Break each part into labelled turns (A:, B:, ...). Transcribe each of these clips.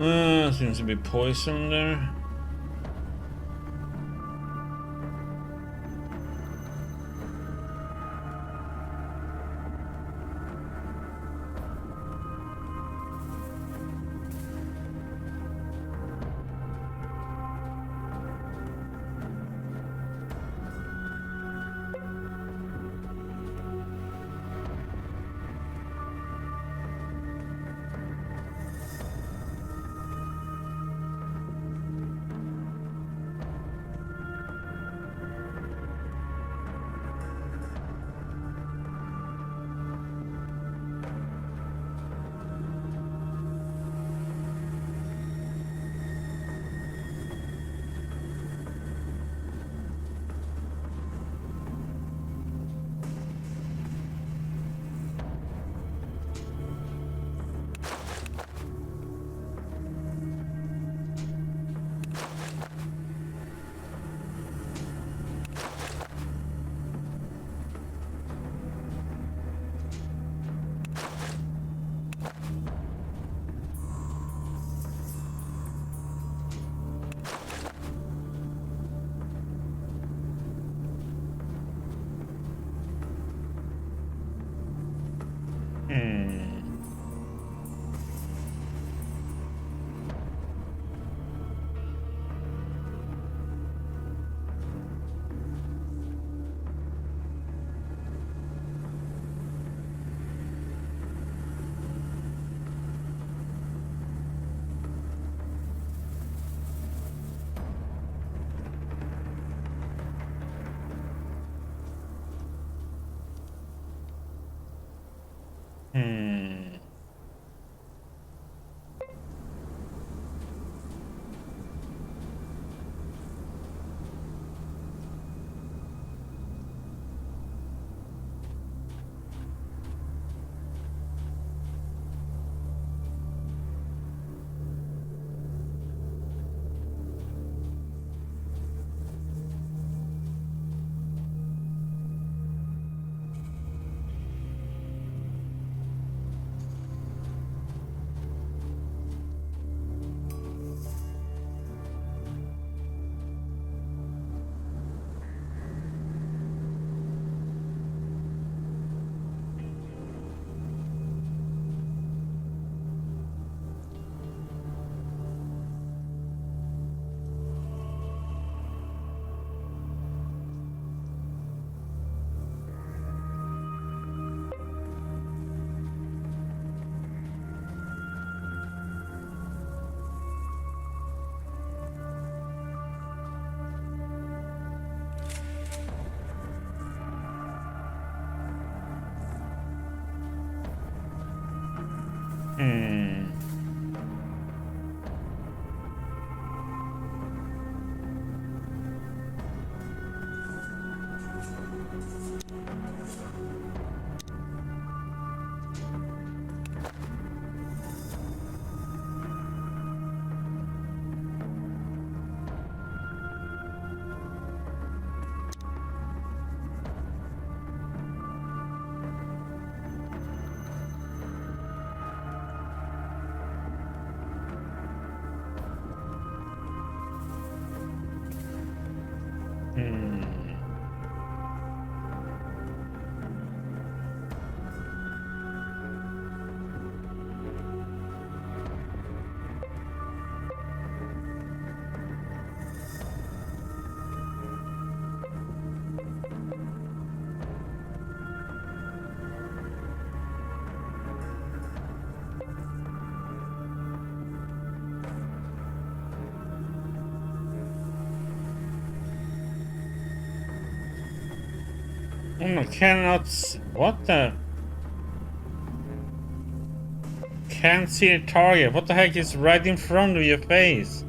A: Seems to be poison there. I cannot. What the? Can't see the target. What the heck is right in front of your face?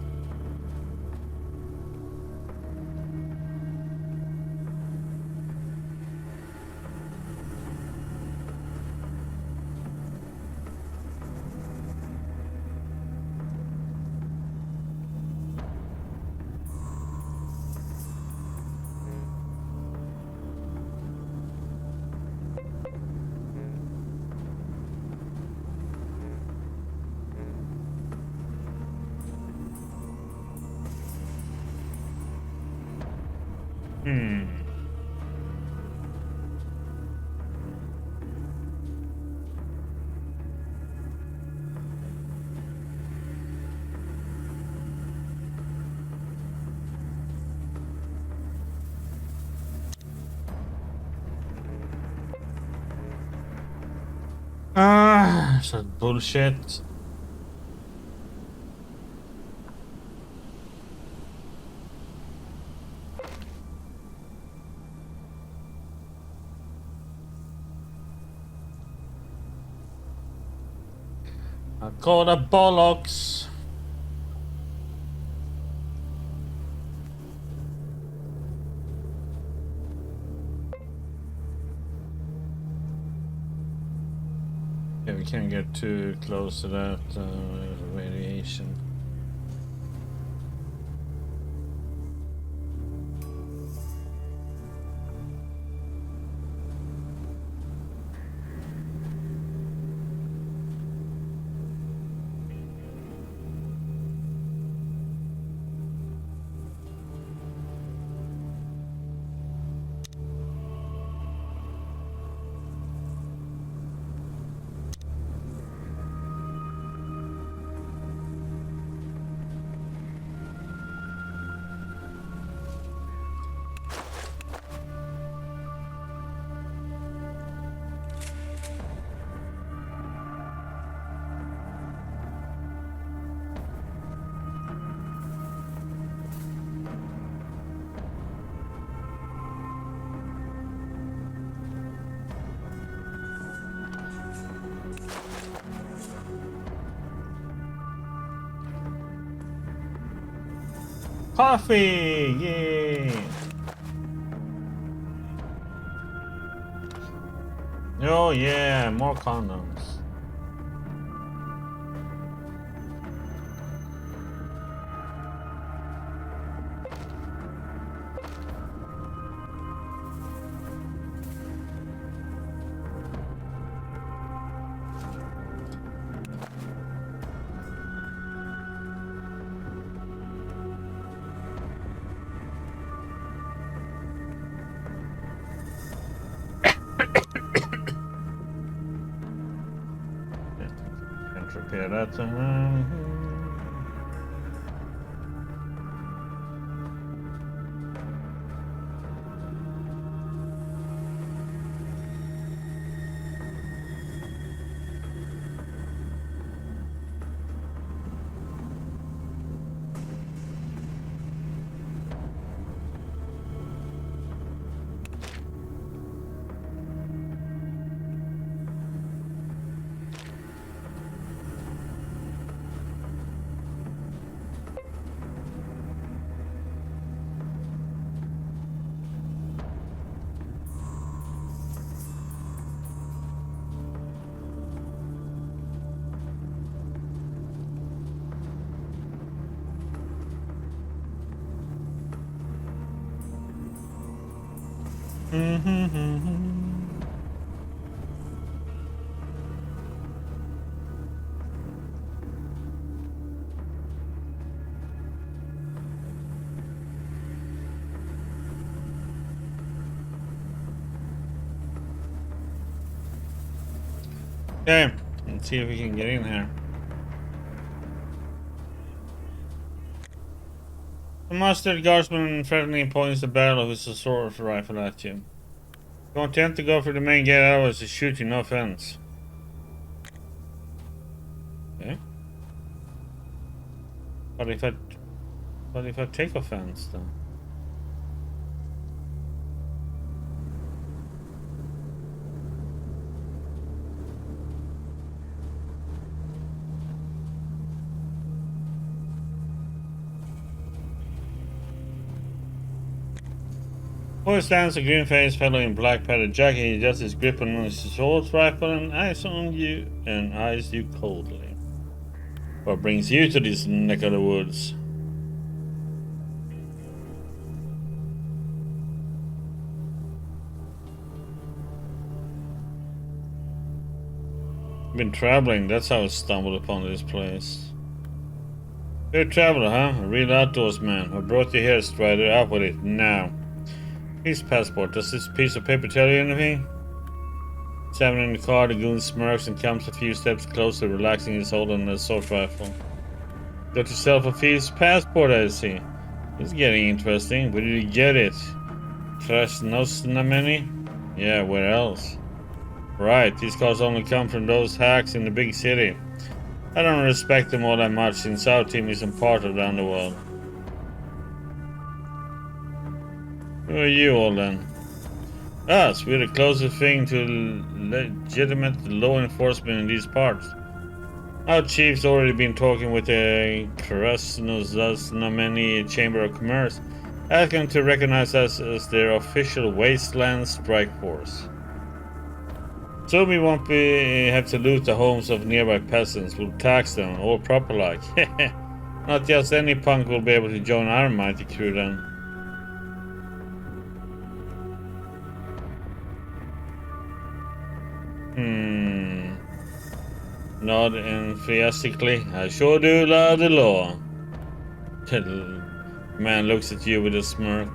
A: Such bullshit. I call the bollocks. Yeah, we can't get too close to that radiation. Coffee! Yay! Oh yeah, more condoms. Can't repair that. Okay, let's see if we can get in here. The mustard guardsman threateningly points the barrel of his assault rifle at you. If you intend to go for the main gate, otherwise to shoot you, no offense. Okay. But if I take offense then? Before stands a green-faced fellow in black padded jacket. He adjusts his grip on his assault rifle and eyes you coldly. What brings you to this neck of the woods? I've been traveling, that's how I stumbled upon this place. You're a traveler, huh? A real outdoors man. I brought you here, Strider. Up with it, now. His passport. Does this piece of paper tell you anything? Examining in the car, the goon smirks and comes a few steps closer, relaxing his hold on the assault rifle. Got yourself a thief's passport, I see. It's getting interesting. Where did you get it? Krasnosnameni? Yeah, where else? Right, these cars only come from those hacks in the big city. I don't respect them all that much since our team isn't part of the underworld. Who are you all then? Us, we're the closest thing to legitimate law enforcement in these parts. Our chief's already been talking with the Krasnosnameni Chamber of Commerce, asking them to recognize us as their official Wasteland Strike Force. So we won't have to loot the homes of nearby peasants. We'll tax them, all proper like. Not just any punk will be able to join our mighty crew then. Nod enthusiastically. I sure do love the law. The man looks at you with a smirk.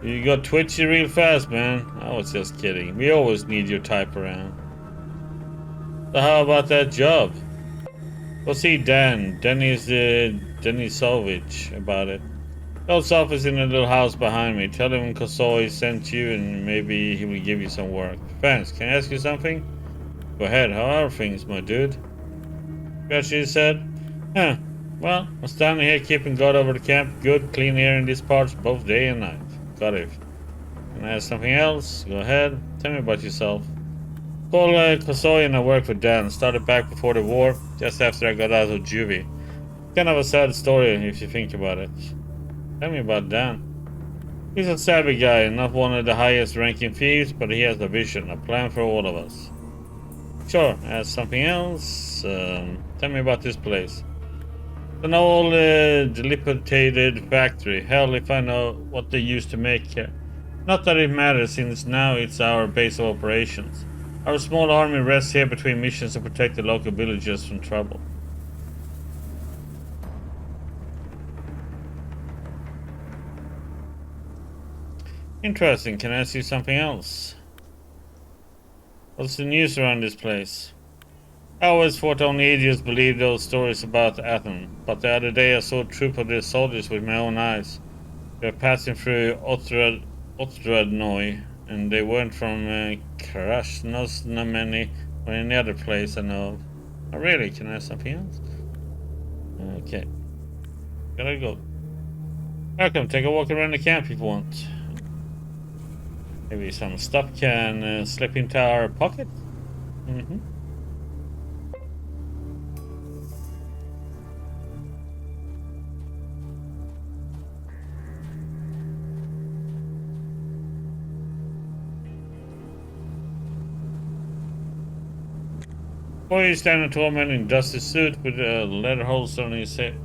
A: You got twitchy real fast, man. I was just kidding. We always need your type around. So how about that job? Go see Denisovich about it. His office in the little house behind me. Tell him Kosoi sent you and maybe he will give you some work. Thanks. Can I ask you something? Go ahead. How are things, my dude? She said. Huh. Well, I'm standing here keeping guard over the camp. Good, clean air in these parts both day and night. Got it. Can I ask something else? Go ahead. Tell me about yourself. Paul Kosoi and I worked with Dan. Started back before the war, just after I got out of juvie. Kind of a sad story if you think about it. Tell me about Dan. He's a savvy guy, not one of the highest ranking thieves, but he has a vision, a plan for all of us. Sure, ask something else. Tell me about this place. An old dilapidated factory. Hell, if I know what they used to make here. Not that it matters, since now it's our base of operations. Our small army rests here between missions to protect the local villagers from trouble. Interesting. Can I ask you something else? What's the news around this place? I always thought only idiots believed those stories about Athens, but the other day I saw a troop of their soldiers with my own eyes. They were passing through Otradnoy, and they weren't from Krasnosnameni or any other place I know of. Oh, really? Can I ask something else? Okay. Gotta go. Welcome, take a walk around the camp if you want. Maybe some stuff can slip into our pocket? Mm-hmm. Boy is standing tall man in dusty suit with a leather holster on his head.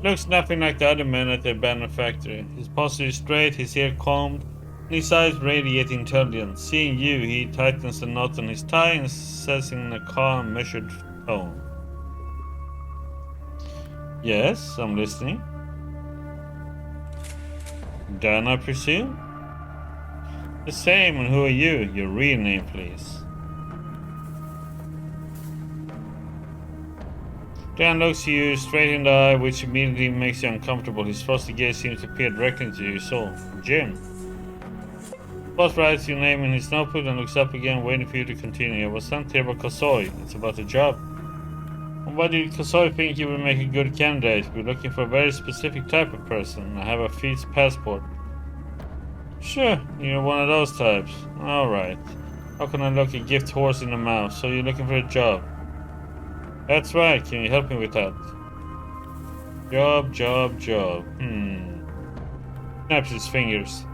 A: Looks nothing like the other men at the abandoned factory. His posture is straight, his hair combed, and his eyes radiate intelligence. Seeing you, he tightens the knot on his tie and says in a calm, measured tone. Yes, I'm listening. Dan, I presume? The same, and who are you? Your real name, please. Dan looks you straight in the eye, which immediately makes you uncomfortable. His frosty gaze seems to peer directly into your soul. Jim. Boss writes your name in his notebook and looks up again, waiting for you to continue. I was sent here by Kosoi. It's about the job. And why did Kosoi think you would make a good candidate? We're looking for a very specific type of person. I have a thief's passport. Sure, you're one of those types. Alright. How can I look a gift horse in the mouth? So you're looking for a job? That's right, can you help me with that? Job. Snaps his fingers.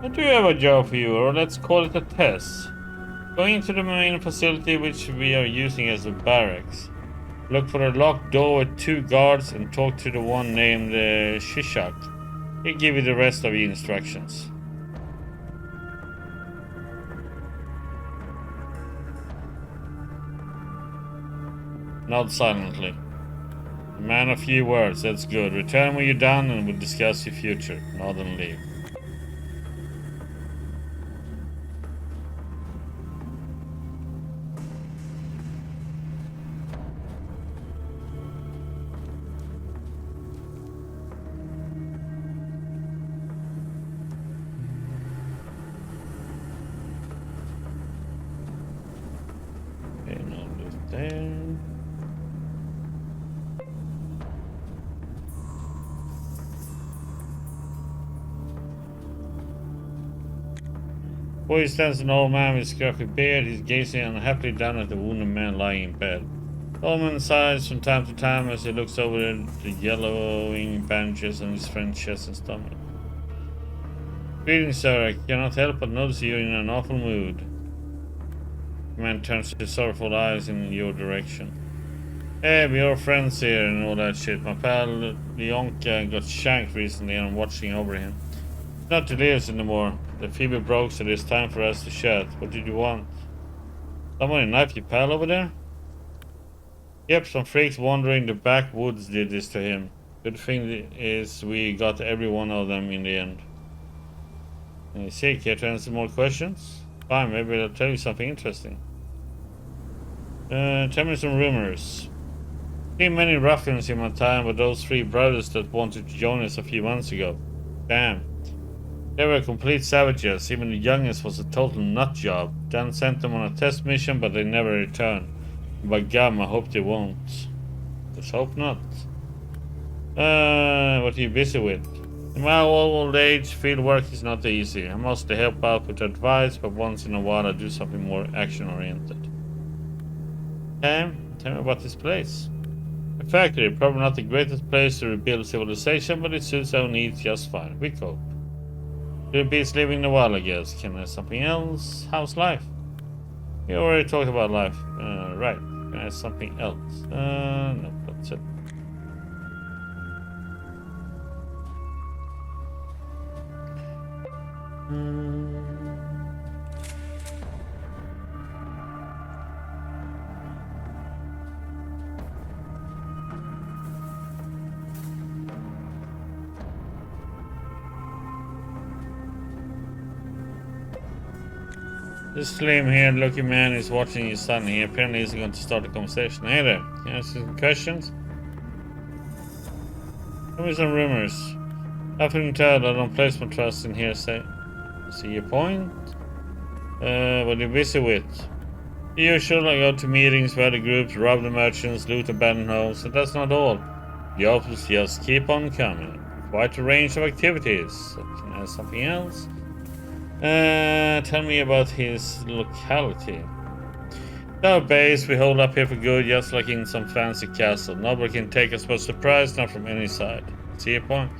A: I do have a job for you, or let's call it a test. Going into the main facility which we are using as a barracks. Look for a locked door with 2 guards and talk to the one named Shishak. He'll give you the rest of the instructions. Nod silently. A man of few words, that's good. Return when you're done and we'll discuss your future. Nod and leave. Okay, no loot there. Before he stands an old man with a scruffy beard. He's gazing unhappily down at the wounded man lying in bed. The old man sighs from time to time as he looks over the yellowing bandages on his friend's chest and stomach. Greetings, sir. I cannot help but notice you in an awful mood. The man turns his sorrowful eyes in your direction. Hey, we're all friends here and all that shit. My pal Leonka got shanked recently and I'm watching over him. He's not delirious anymore. The fever broke, so it's time for us to chat. What did you want? Someone knife your pal over there? Yep, some freaks wandering the backwoods did this to him. Good thing is we got every one of them in the end. You see, care to answer more questions? Fine, maybe I'll tell you something interesting. Tell me some rumors. Seen many ruffians in my time, but those three brothers that wanted to join us a few months ago. Damn. They were complete savages. Even the youngest was a total nut job. Dan sent them on a test mission, but they never returned. By gum, I hope they won't. Let's hope not. What are you busy with? In my old age, field work is not easy. I mostly help out with advice, but once in a while I do something more action-oriented. Okay, tell me about this place. A factory, probably not the greatest place to rebuild civilization, but it suits our needs just fine. We cope. Good beats living in the wild, I guess. Can I have something else? How's life? We already talked about life. Right. Can I have something else? No, that's it. This slim-haired looking man is watching his son. He apparently isn't going to start a conversation. Hey there, can I ask you some questions? Tell me some rumors. Nothing to tell, I don't place my trust in hearsay. See your point? What are you busy with? The usual, I go to meetings where the groups rob the merchants, loot abandoned homes, and that's not all. The offers just keep on coming. Quite a range of activities. Can I ask something else? Tell me about his locality. Our base, we hold up here for good, just like in some fancy castle. Nobody can take us by surprise, not from any side. See your point?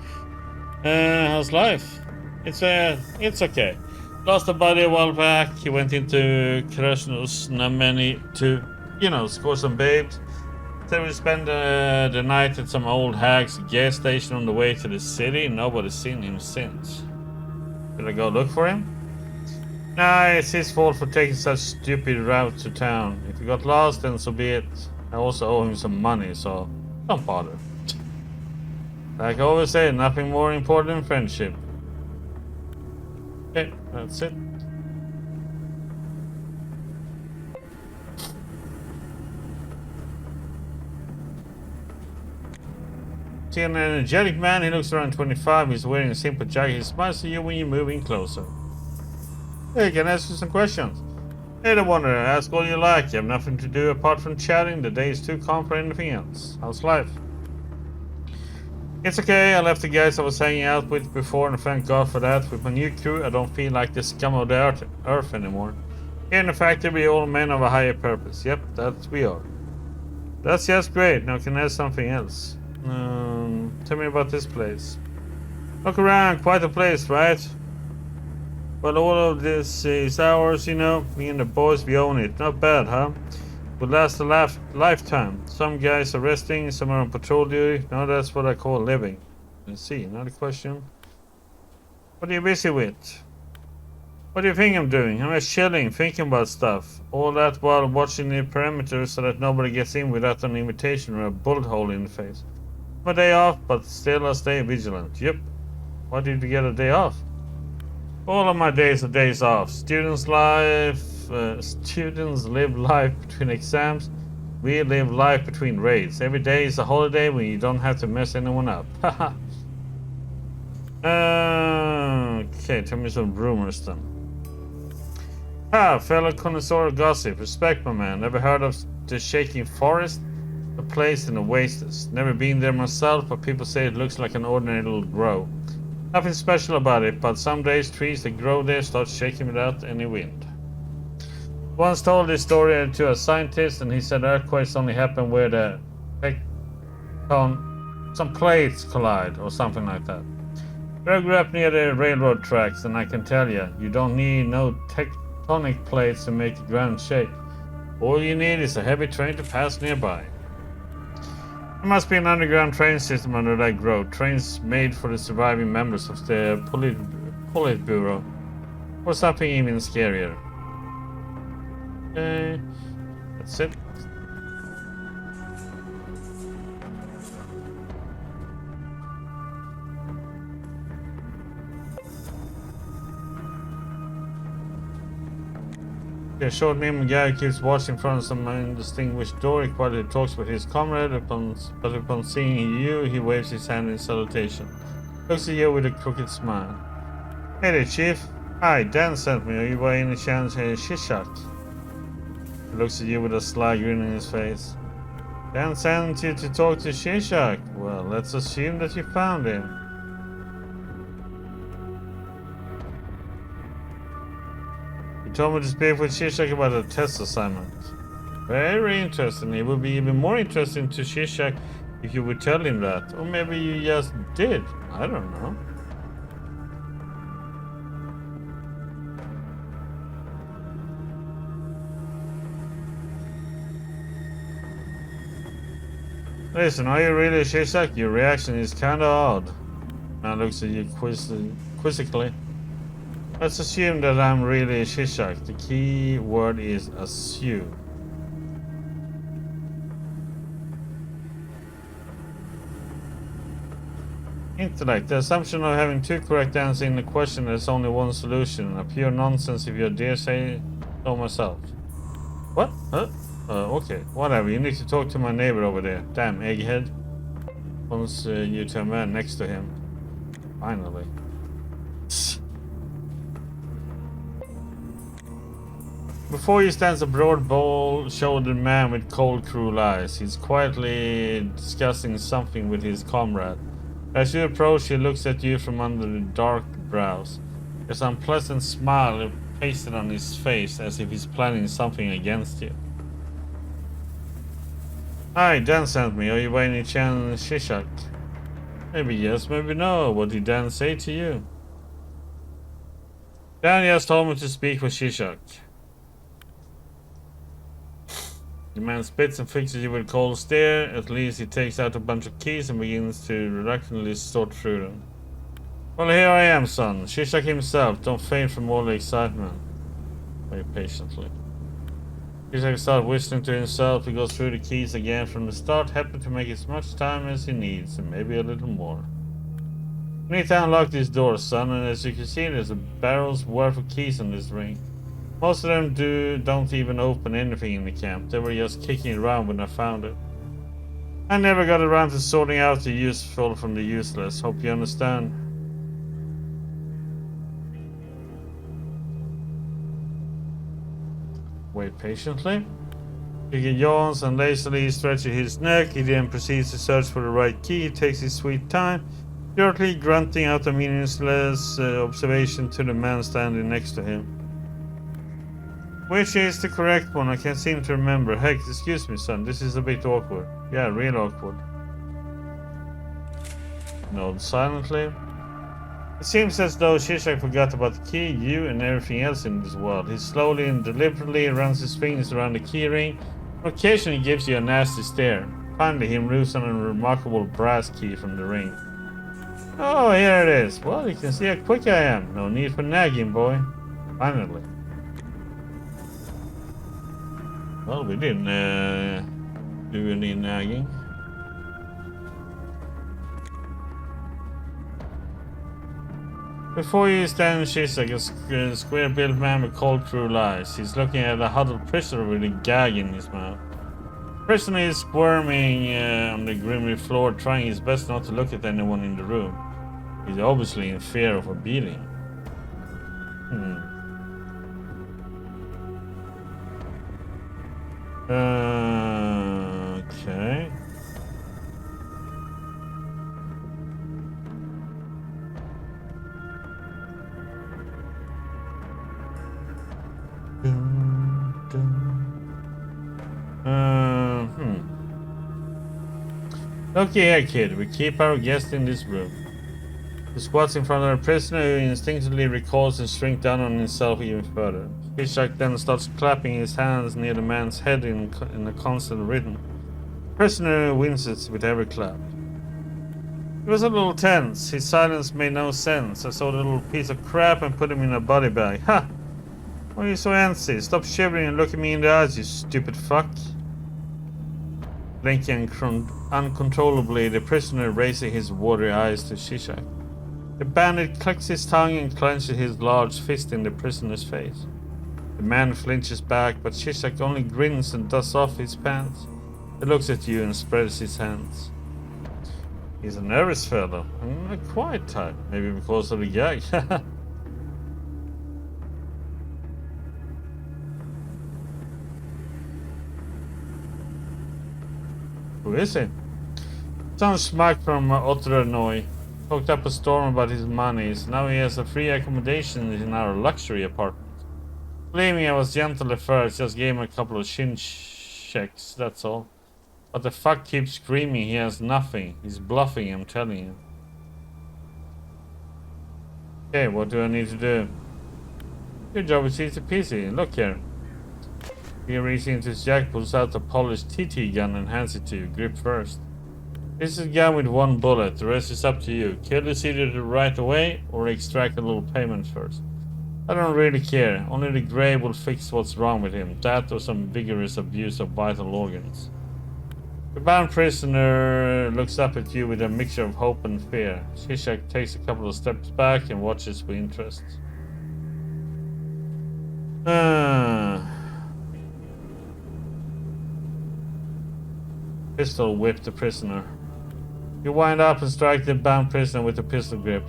A: How's life? It's okay. Lost a buddy a while back. He went into Krasnosnameni to, score some babes. So we spent the night at some old hag's gas station on the way to the city. Nobody's seen him since. Should I go look for him? Nah, it's his fault for taking such stupid route to town. If he got lost, then so be it. I also owe him some money, so don't bother. Like I always say, nothing more important than friendship. Okay, that's it. See an energetic man, he looks around 25, he's wearing a simple jacket, he smiles at you when you're moving closer. Hey, can I ask you some questions? Hey, the wanderer, ask all you like, you have nothing to do apart from chatting, the day is too calm for anything else. How's life? It's okay, I left the guys I was hanging out with before and thank God for that. With my new crew, I don't feel like the scum of the earth anymore. Here in the factory, we're all men of a higher purpose. Yep, that we are. That's just great, now can I ask something else? Tell me about this place. Look around, quite a place, right? Well, all of this is ours, Me and the boys, we own it. Not bad, huh? Will last a lifetime. Some guys are resting, some are on patrol duty. Now that's what I call living. Let's see, another question. What are you busy with? What do you think I'm doing? I'm just chilling, thinking about stuff. All that while watching the perimeter so that nobody gets in without an invitation or a bullet hole in the face. My day off, but still I stay vigilant. Yep. Why did you get a day off? All of my days are days off. Students live between exams. We live life between raids. Every day is a holiday when you don't have to mess anyone up. Haha. Okay, tell me some rumors then. Ah, fellow connoisseur of gossip. Respect, my man. Never heard of the Shaking Forest? A place in the wastes. Never been there myself, but people say it looks like an ordinary little grove. Nothing special about it, but some days trees that grow there start shaking without any wind. Once told this story to a scientist, and he said earthquakes only happen where the some plates collide or something like that. I grew up near the railroad tracks, and I can tell you, you don't need no tectonic plates to make the ground shake. All you need is a heavy train to pass nearby. There must be an underground train system under that grove, trains made for the surviving members of the Politburo, or something even scarier. Okay, that's it. A short name guy keeps watching in front of some undistinguished door. He quietly talks with his comrade. But upon seeing you, he waves his hand in salutation. Looks at you with a crooked smile. Hey there, Chief. Hi, Dan sent me. Are you by any chance Shishak? He looks at you with a sly grin on his face. Dan sent you to talk to Shishak. Well, let's assume that you found him. He told me to speak with Shishak about a test assignment. Very interesting. It would be even more interesting to Shishak if you would tell him that. Or maybe you just did. I don't know. Listen, are you really Shishak? Your reaction is kinda odd. Man looks at you quizzically. Let's assume that I'm really Shishak. The key word is assume. Intellect. The assumption of having two correct answers in the question there's only one solution. A pure nonsense if you dare say so myself. What? Huh? Okay. Whatever. You need to talk to my neighbor over there. Damn, egghead. Wants you to a man next to him. Finally. Before you stands a broad, bald-shouldered man with cold, cruel eyes. He's quietly discussing something with his comrade. As you approach, he looks at you from under the dark brows. There's an unpleasant smile pasted on his face, as if he's planning something against you. Hi, Dan sent me. Are you by any chance Shishak? Maybe yes, maybe no. What did Dan say to you? Dan just told me to speak with Shishak. The man spits and fixes you with a cold stare. At least he takes out a bunch of keys and begins to reluctantly sort through them. Well, here I am, son. Shishak himself. Don't faint from all the excitement. Wait patiently. Shishak starts whistling to himself. He goes through the keys again from the start, happy to make as much time as he needs, and maybe a little more. You need to unlock this door, son, and as you can see, there's a barrel's worth of keys on this ring. Most of them don't even open anything in the camp. They were just kicking around when I found it. I never got around to sorting out the useful from the useless. Hope you understand. Wait patiently. He yawns and lazily stretches his neck. He then proceeds to search for the right key. He takes his sweet time, shortly grunting out a meaningless observation to the man standing next to him. Which is the correct one? I can't seem to remember. Heck, excuse me, son. This is a bit awkward. Yeah, real awkward. Nods silently. It seems as though Shishak forgot about the key, you, and everything else in this world. He slowly and deliberately runs his fingers around the key ring, and occasionally gives you a nasty stare. Finally, he moves on a remarkable brass key from the ring. Oh, here it is. Well, you can see how quick I am. No need for nagging, boy. Finally. Well, we didn't do any nagging. Before you stand Shishak, a square-built man with cold, cruel eyes. He's looking at a huddled prisoner with a gag in his mouth. The prisoner is squirming on the grimy floor, trying his best not to look at anyone in the room. He's obviously in fear of a beating. Okay. Hmm. Okay, here, kid. We keep our guest in this room. He squats in front of the prisoner, who instinctively recoils and shrinks down on himself even further. Fishak then starts clapping his hands near the man's head in a constant rhythm. The prisoner winces with every clap. He was a little tense. His silence made no sense. I saw the little piece of crap and put him in a body bag. Ha! Why are you so antsy? Stop shivering and look at me in the eyes, you stupid fuck. Blinking uncontrollably, the prisoner raising his watery eyes to Shishak. The bandit clicks his tongue and clenches his large fist in the prisoner's face. The man flinches back, but Shishak only grins and dusts off his pants. He looks at you and spreads his hands. He's a nervous fellow, and a quiet type, maybe because of the gag. Who is he? Some schmuck from Otteranoi. Talked up a storm about his money, so now he has a free accommodation in our luxury apartment. Claiming I was gentle at first, just gave him a couple of shin checks, that's all. But the fuck keeps screaming he has nothing. He's bluffing, I'm telling you. Okay, what do I need to do? Your job is easy peasy. Look here. He reaches into his jacket, pulls out a polished TT gun and hands it to you. Grip first. This is a gun with one bullet. The rest is up to you. Kill this idiot right away or extract a little payment first. I don't really care. Only the grave will fix what's wrong with him. That or some vigorous abuse of vital organs. The bound prisoner looks up at you with a mixture of hope and fear. Shishak takes a couple of steps back and watches with interest. Pistol whip the prisoner. You wind up and strike the bound prisoner with a pistol grip.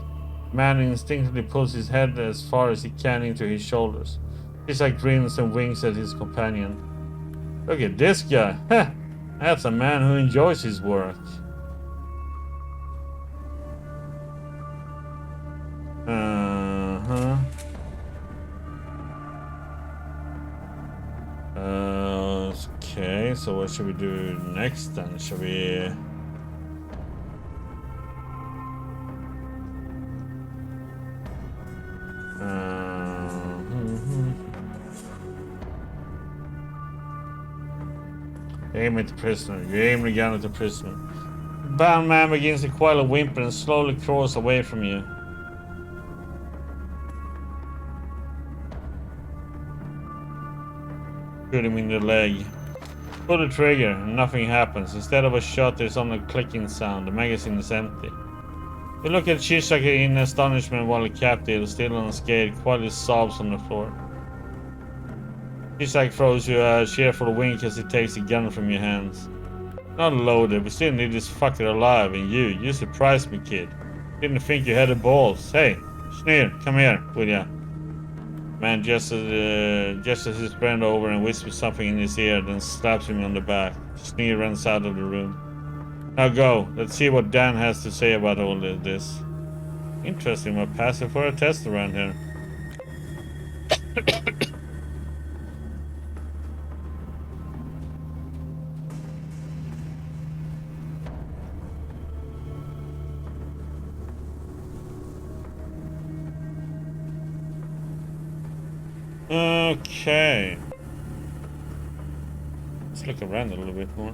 A: The man instinctively pulls his head as far as he can into his shoulders. Shishak grins and winks at his companion. Look at this guy. Heh! That's a man who enjoys his work. Okay, so what should we do next then? Should we... Aim at the prisoner. You aim the gun at the prisoner. The bound man begins to coil a whimper and slowly crawls away from you. Shoot him in the leg. Pull the trigger and nothing happens. Instead of a shot, there's only a clicking sound. The magazine is empty. You look at Shishak in astonishment while the captive, still unscathed, quietly sobs on the floor. Shishak throws you a cheerful wink as he takes the gun from your hands. Not loaded, but still need this fucker alive, and you surprised me, kid. Didn't think you had the balls. Hey, Sneer, come here, will ya? Man gestures his friend over and whispers something in his ear, then slaps him on the back. Sneer runs out of the room. Now go, let's see what Dan has to say about all this. Interesting, we're passing for a test around here. Okay. Let's look around a little bit more.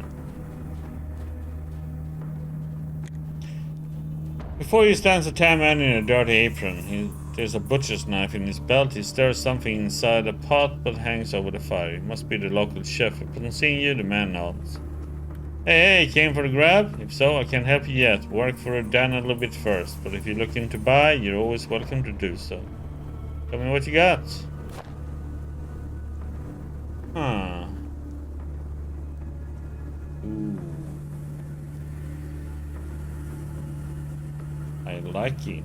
A: Before you stands a tan man in a dirty apron. There's a butcher's knife in his belt. He stirs something inside a pot but hangs over the fire. He must be the local chef. Upon seeing you, the man nods. Hey, came for the grab? If so, I can't help you yet. Work for Dan a little bit first. But if you're looking to buy, you're always welcome to do so. Tell me what you got. Huh. Ooh. I like it.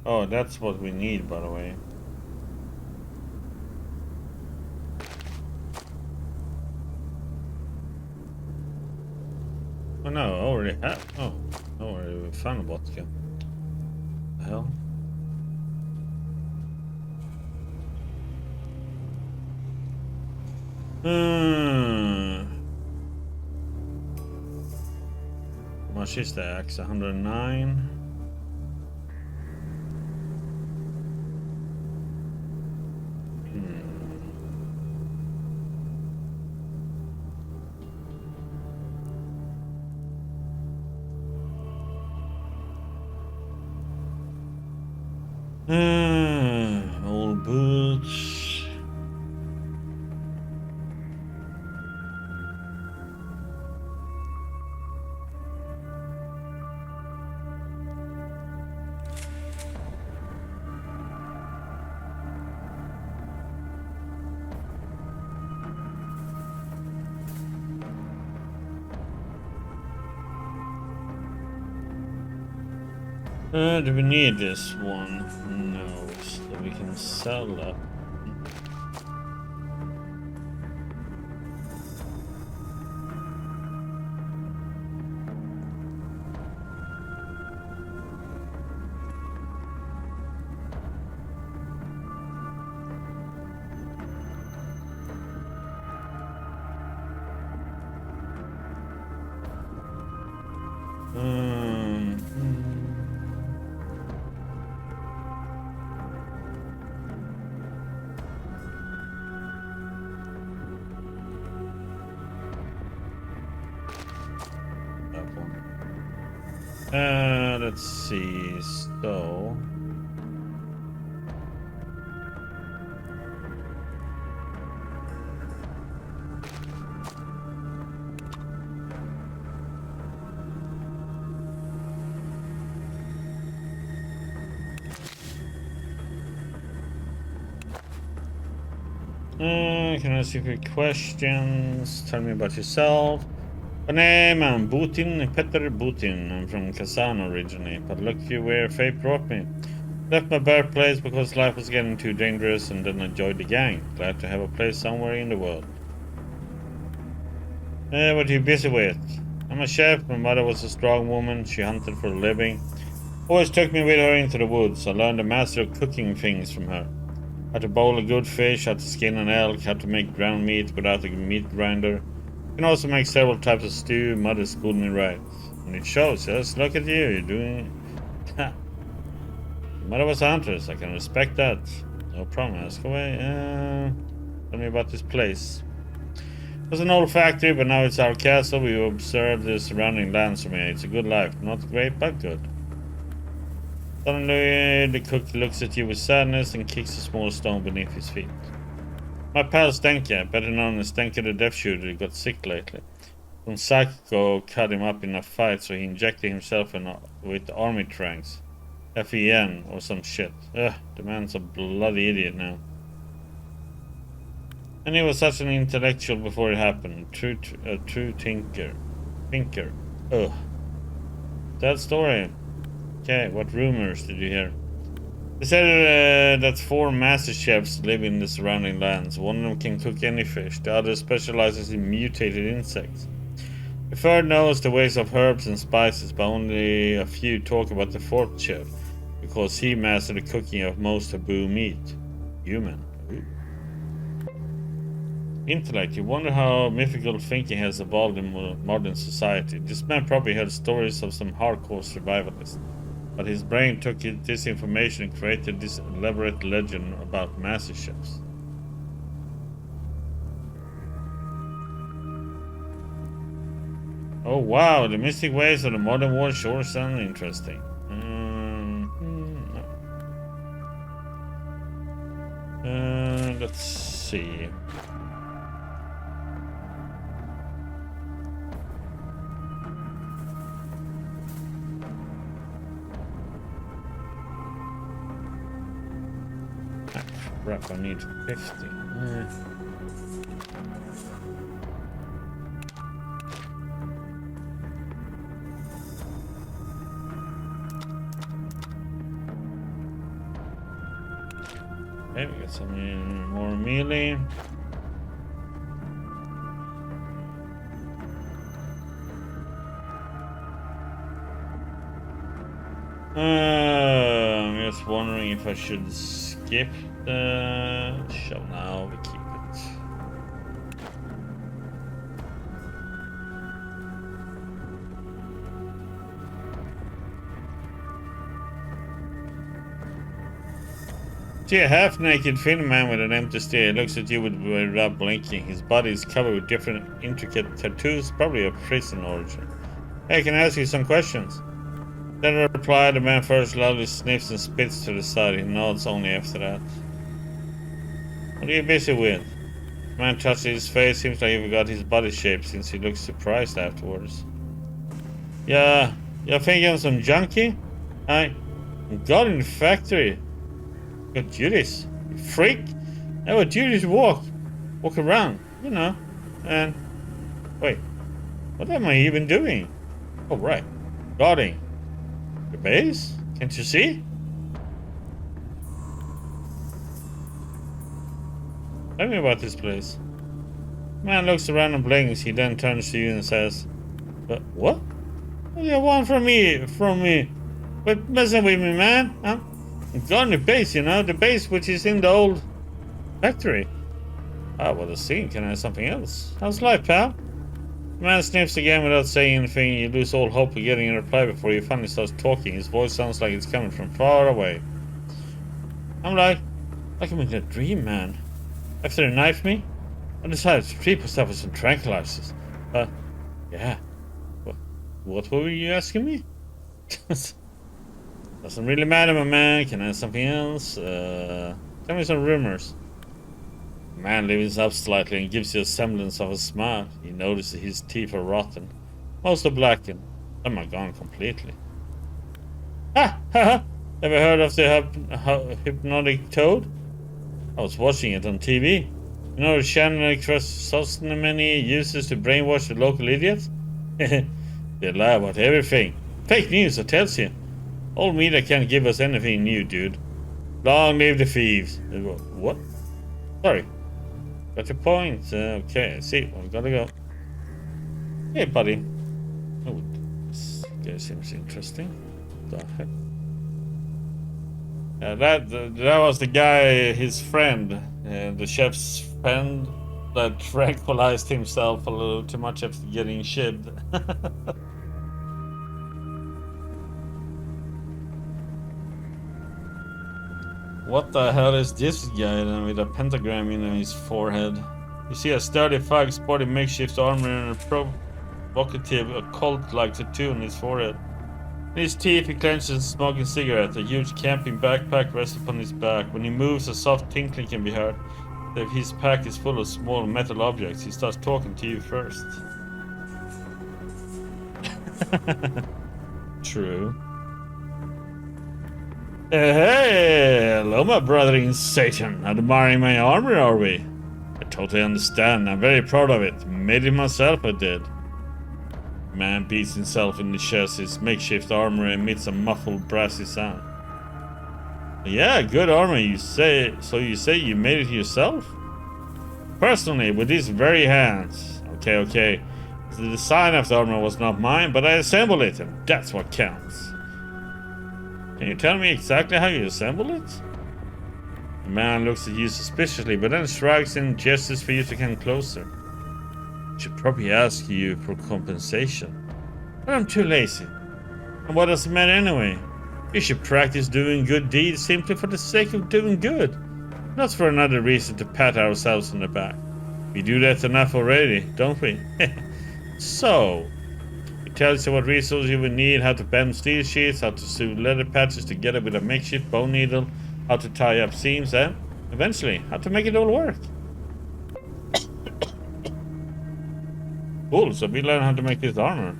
A: Oh, that's what we need, by the way. Oh no, I already have. Oh, I already found a vodka. The hell? How much is that? X 109. Old boots. Do we need this one? No, so we can sell that. Let's see. So. Can I ask you a few questions? Tell me about yourself. My name, I'm Butin, Petr Butin. I'm from Kazan originally, but look where fate brought me. Left my birthplace because life was getting too dangerous, and then I joined the gang. Glad to have a place somewhere in the world. What are you busy with? I'm a chef. My mother was a strong woman. She hunted for a living. Always took me with her into the woods. I learned a master of cooking things from her. How to boil a good fish, how to skin an elk, how to make ground meat without a meat grinder. You can also make several types of stew. Mother schooled me right. And it shows, yes. Look at you, you're doing... Mother was a huntress, I can respect that. No problem, ask away. Tell me about this place. It was an old factory, but now it's our castle. We observe the surrounding lands from here. It's a good life. Not great, but good. Suddenly, the cook looks at you with sadness and kicks a small stone beneath his feet. My pal Stenka, better known as Stenka the Deaf Shooter, got sick lately. Some psycho cut him up in a fight, so he injected himself with army tranks. FEN or some shit. Ugh, the man's a bloody idiot now. And he was such an intellectual before it happened. A true thinker. Ugh. Sad story. Okay, what rumors did you hear? They said that 4 master chefs live in the surrounding lands. One of them can cook any fish. The other specializes in mutated insects. The third knows the ways of herbs and spices, but only a few talk about the 4th chef, because he mastered the cooking of most taboo meat. Human. Ooh. Intellect. You wonder how mythical thinking has evolved in modern society. This man probably heard stories of some hardcore survivalists, but his brain took this information and created this elaborate legend about master chefs. Oh wow, the mystic ways of the modern world sure sound interesting. Let's see. Crap, I need 50. Okay, we got some more melee. I'm just wondering if I should skip the show now. We keep it. See a half-naked Finn man with an empty stare looks at you without blinking. His body is covered with different intricate tattoos, probably of prison origin. Hey, can I ask you some questions? Then reply, the man first loudly sniffs and spits to the side. He nods only after that. What are you busy with? The man touches his face, seems like he forgot his body shape since he looks surprised afterwards. Yeah, you're thinking of some junkie? I got in the factory. What duties? You freak? I would duties walk around, you know, and wait, what am I even doing? Oh right, guarding the base? Can't you see? Tell me about this place. Man looks around and blinks. He then turns to you and says, "But what? What do you want from me? Quit messing with me, man. I'm on the base, you know, the base which is in the old factory." Ah, what a scene. Can I have something else? How's life, pal? The man sniffs again without saying anything. You lose all hope of getting a reply before he finally starts talking. His voice sounds like it's coming from far away. I'm like I'm in a dream, man. After they knifed me, I decided to treat myself with some tranquilizers. But, yeah. What were you asking me? Doesn't really matter, my man. Can I have something else? Tell me some rumors. The man lifts up slightly and gives you a semblance of a smile. You notice that his teeth are rotten. Most are blackened. Some are gone completely. Ha! Ha ha! Ever heard of the hypnotic toad? I was watching it on TV. You know the channel Sosnemany uses to brainwash the local idiots? They lie about everything. Fake news, I tells you. Old media can't give us anything new, dude. Long live the thieves. What? Sorry. Got your point. Okay, I see. Well, gotta go. Hey, buddy. Oh, this guy seems interesting. What the heck? That was the guy, his friend, the chef's friend, that tranquilized himself a little too much after getting shipped. What the hell is this guy then with a pentagram in his forehead? You see a sturdy thug sporting makeshift armor and a provocative occult-like tattoo on his forehead. In his teeth he clenches a smoking cigarette. A huge camping backpack rests upon his back. When he moves, a soft tinkling can be heard. If his pack is full of small metal objects, he starts talking to you first. True. Hey, hello my brother in Satan. Admiring my armor, are we? I totally understand. I'm very proud of it. Made it myself, I did. Man beats himself in the chest. His makeshift armor emits a muffled brassy sound. Yeah, good armor, you say. So you say you made it yourself? Personally, with these very hands. Okay. The design of the armor was not mine, but I assembled it, and that's what counts. Can you tell me exactly how you assembled it? The man looks at you suspiciously, but then shrugs and gestures for you to come closer. I should probably ask you for compensation. But I'm too lazy. And what does it matter anyway? We should practice doing good deeds simply for the sake of doing good. Not for another reason to pat ourselves on the back. We do that enough already, don't we? So, it tells you what resources you will need, how to bend steel sheets, how to sew leather patches together with a makeshift bone needle, how to tie up seams, and eventually, how to make it all work. Cool, so we learn how to make this armor.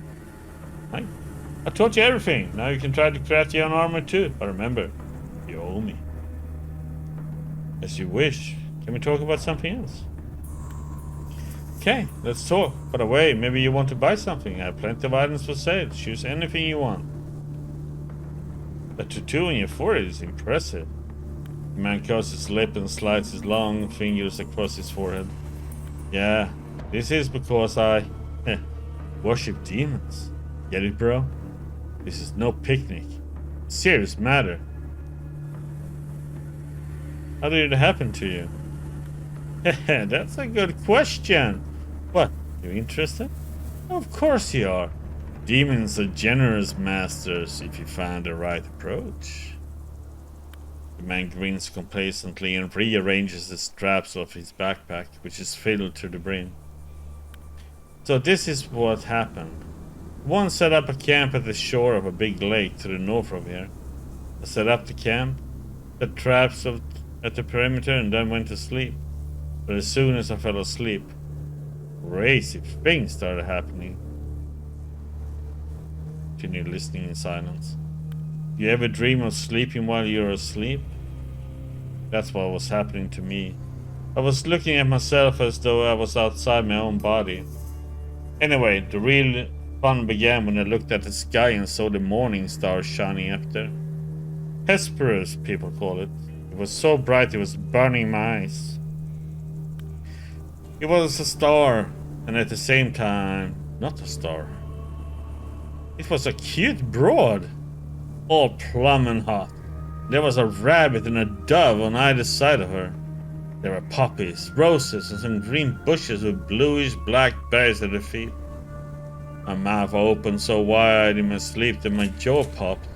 A: I taught you everything. Now you can try to craft your own armor too. But remember, you owe me. As you wish. Can we talk about something else? Okay, let's talk. By the way, maybe you want to buy something. I have plenty of items for sale. Choose anything you want. The tattoo on your forehead is impressive. The man curls his lip and slides his long fingers across his forehead. Yeah, this is because I worship demons. Get it, bro? This is no picnic. Serious matter. How did it happen to you? That's a good question. What? You interested? Of course you are. Demons are generous masters if you find the right approach. The man grins complacently and rearranges the straps of his backpack, which is filled to the brim. So this is what happened. One set up a camp at the shore of a big lake to the north of here. I set up the camp, set traps at the perimeter, and then went to sleep. But as soon as I fell asleep, crazy things started happening. Continued listening in silence. Do you ever dream of sleeping while you're asleep? That's what was happening to me. I was looking at myself as though I was outside my own body. Anyway, the real fun began when I looked at the sky and saw the morning star shining up there. Hesperus, people call it. It was so bright it was burning my eyes. It was a star, and at the same time, not a star. It was a cute broad, all plump and hot. There was a rabbit and a dove on either side of her. There were poppies, roses, and some green bushes with bluish-black berries at their feet. My mouth opened so wide in my sleep that my jaw popped.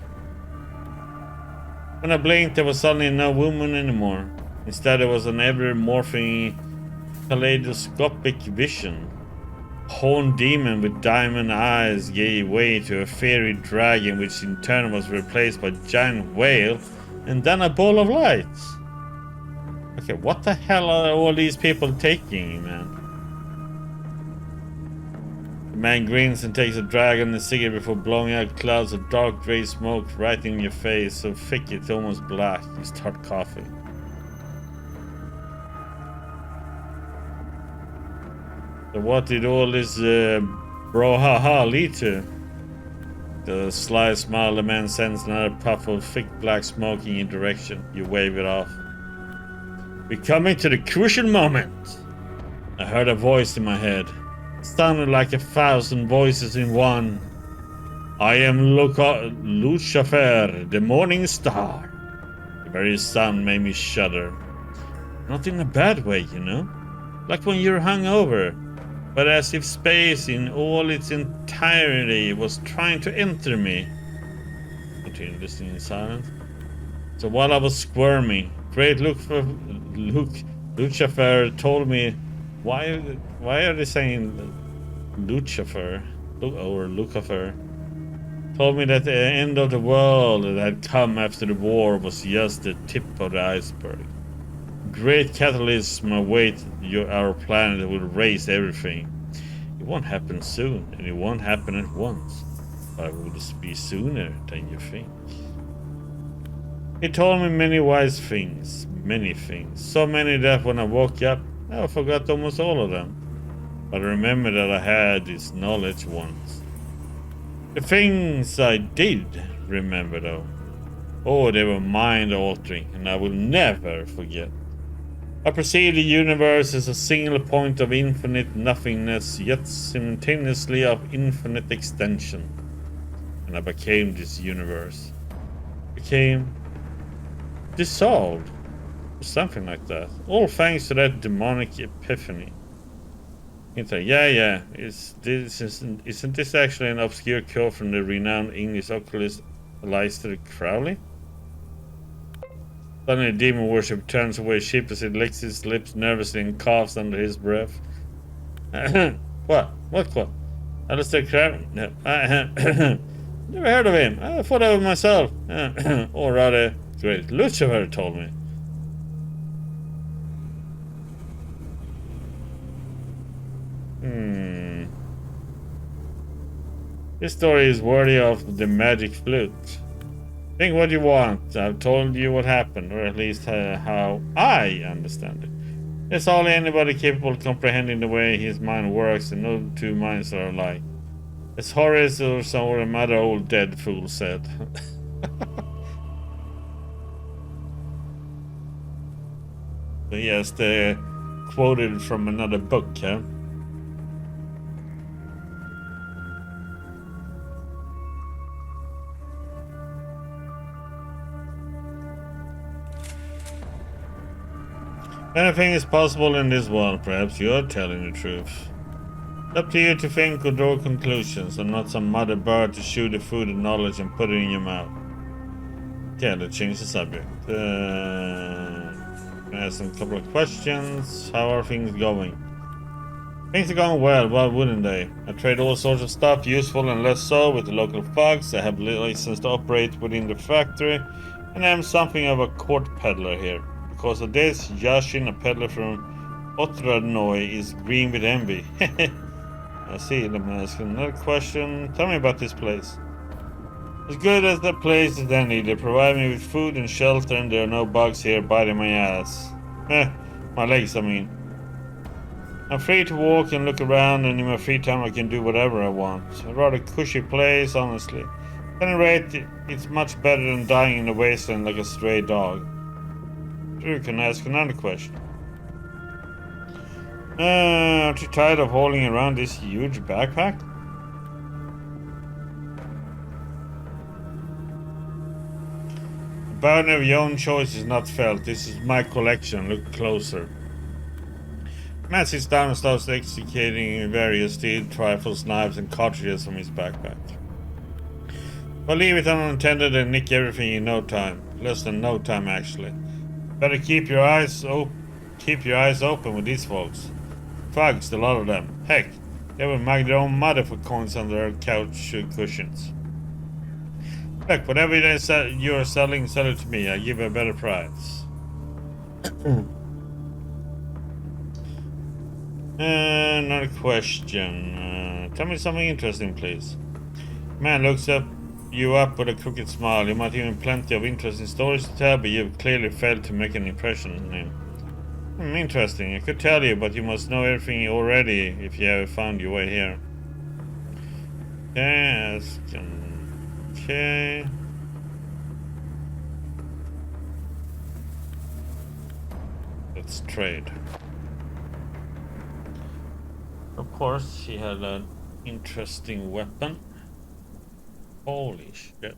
A: When I blinked, there was suddenly no woman anymore. Instead, there was an ever-morphing kaleidoscopic vision. A horned demon with diamond eyes gave way to a fairy dragon, which in turn was replaced by a giant whale, and then a ball of light. Okay, what the hell are all these people taking, man? The man grins and takes a drag on the cigarette before blowing out clouds of dark grey smoke right in your face, so thick it's almost black. You start coughing. So what did all this brouhaha lead to? The sly smile the man sends another puff of thick black smoke in your direction. You wave it off. We're coming to the crucial moment. I heard a voice in my head. It sounded like 1,000 voices in one. I am Lucifer, the morning star. The very sound made me shudder. Not in a bad way, you know? Like when you're hungover. But as if space in all its entirety was trying to enter me. Continued listening in silence. So while I was squirming, great Lucifer told me, why are they saying Lucifer or Lucifer? Told me that the end of the world that had come after the war was just the tip of the iceberg. Great catalysm await our planet that will raise everything. It won't happen soon, and it won't happen at once, but it will be sooner than you think. He told me many wise things, many things, so many that when I woke up, I forgot almost all of them. But I remember that I had this knowledge once. The things I did remember, though, oh, they were mind-altering, and I will never forget. I perceived the universe as a single point of infinite nothingness, yet simultaneously of infinite extension. And I became this universe. Became dissolved, or something like that. All thanks to that demonic epiphany. Isn't this actually an obscure quote from the renowned English occultist Aleister Crowley? Suddenly, demon worship turns away sheepishly, licks his lips nervously, and coughs under his breath. What? Aleister Crowley? No, never heard of him. I thought of it myself. Or rather, great Lucifer told me. This story is worthy of the magic flute. Think what you want. I've told you what happened, or at least how I understand it. It's only anybody capable of comprehending the way his mind works, and no two minds are alike. As Horace or some other old dead fool said. Yes, they quoted from another book, huh? Anything is possible in this world, perhaps you're telling the truth. It's up to you to think or draw conclusions, and not some mother bird to chew the food of knowledge and put it in your mouth. Yeah, let's change the subject. Ask a couple of questions. How are things going? Things are going well, why wouldn't they? I trade all sorts of stuff, useful and less so, with the local thugs. I have license to operate within the factory, and I am something of a court peddler here. Because of this, Yashin, a peddler from Otradnoy, is green with envy. I see. Let me ask another question. Tell me about this place. As good as the place is any. They provide me with food and shelter, and there are no bugs here biting my ass. My legs, I mean. I'm free to walk and look around, and in my free time I can do whatever I want. A rather cushy place, honestly. At any rate, it's much better than dying in the wasteland like a stray dog. Sure, you can ask another question. Aren't you tired of hauling around this huge backpack? The burden of your own choice is not felt. This is my collection. Look closer. Matt sits down and starts extricating various steel trifles, knives, and cartridges from his backpack. But leave it unattended and nick everything in no time. Less than no time, actually. Better keep your eyes open with these folks. Thugs, a lot of them. Heck, they will mug their own mother for coins under their couch cushions. Look, whatever you are selling, sell it to me. I give a better price. Another question. Tell me something interesting, please. Man looks you up with a crooked smile. You might even plenty of interesting stories to tell, but you've clearly failed to make an impression on him. Interesting. I could tell you, but you must know everything already if you ever found your way here. Yes. Okay. Let's trade. Of course, he had an interesting weapon. Holy shit.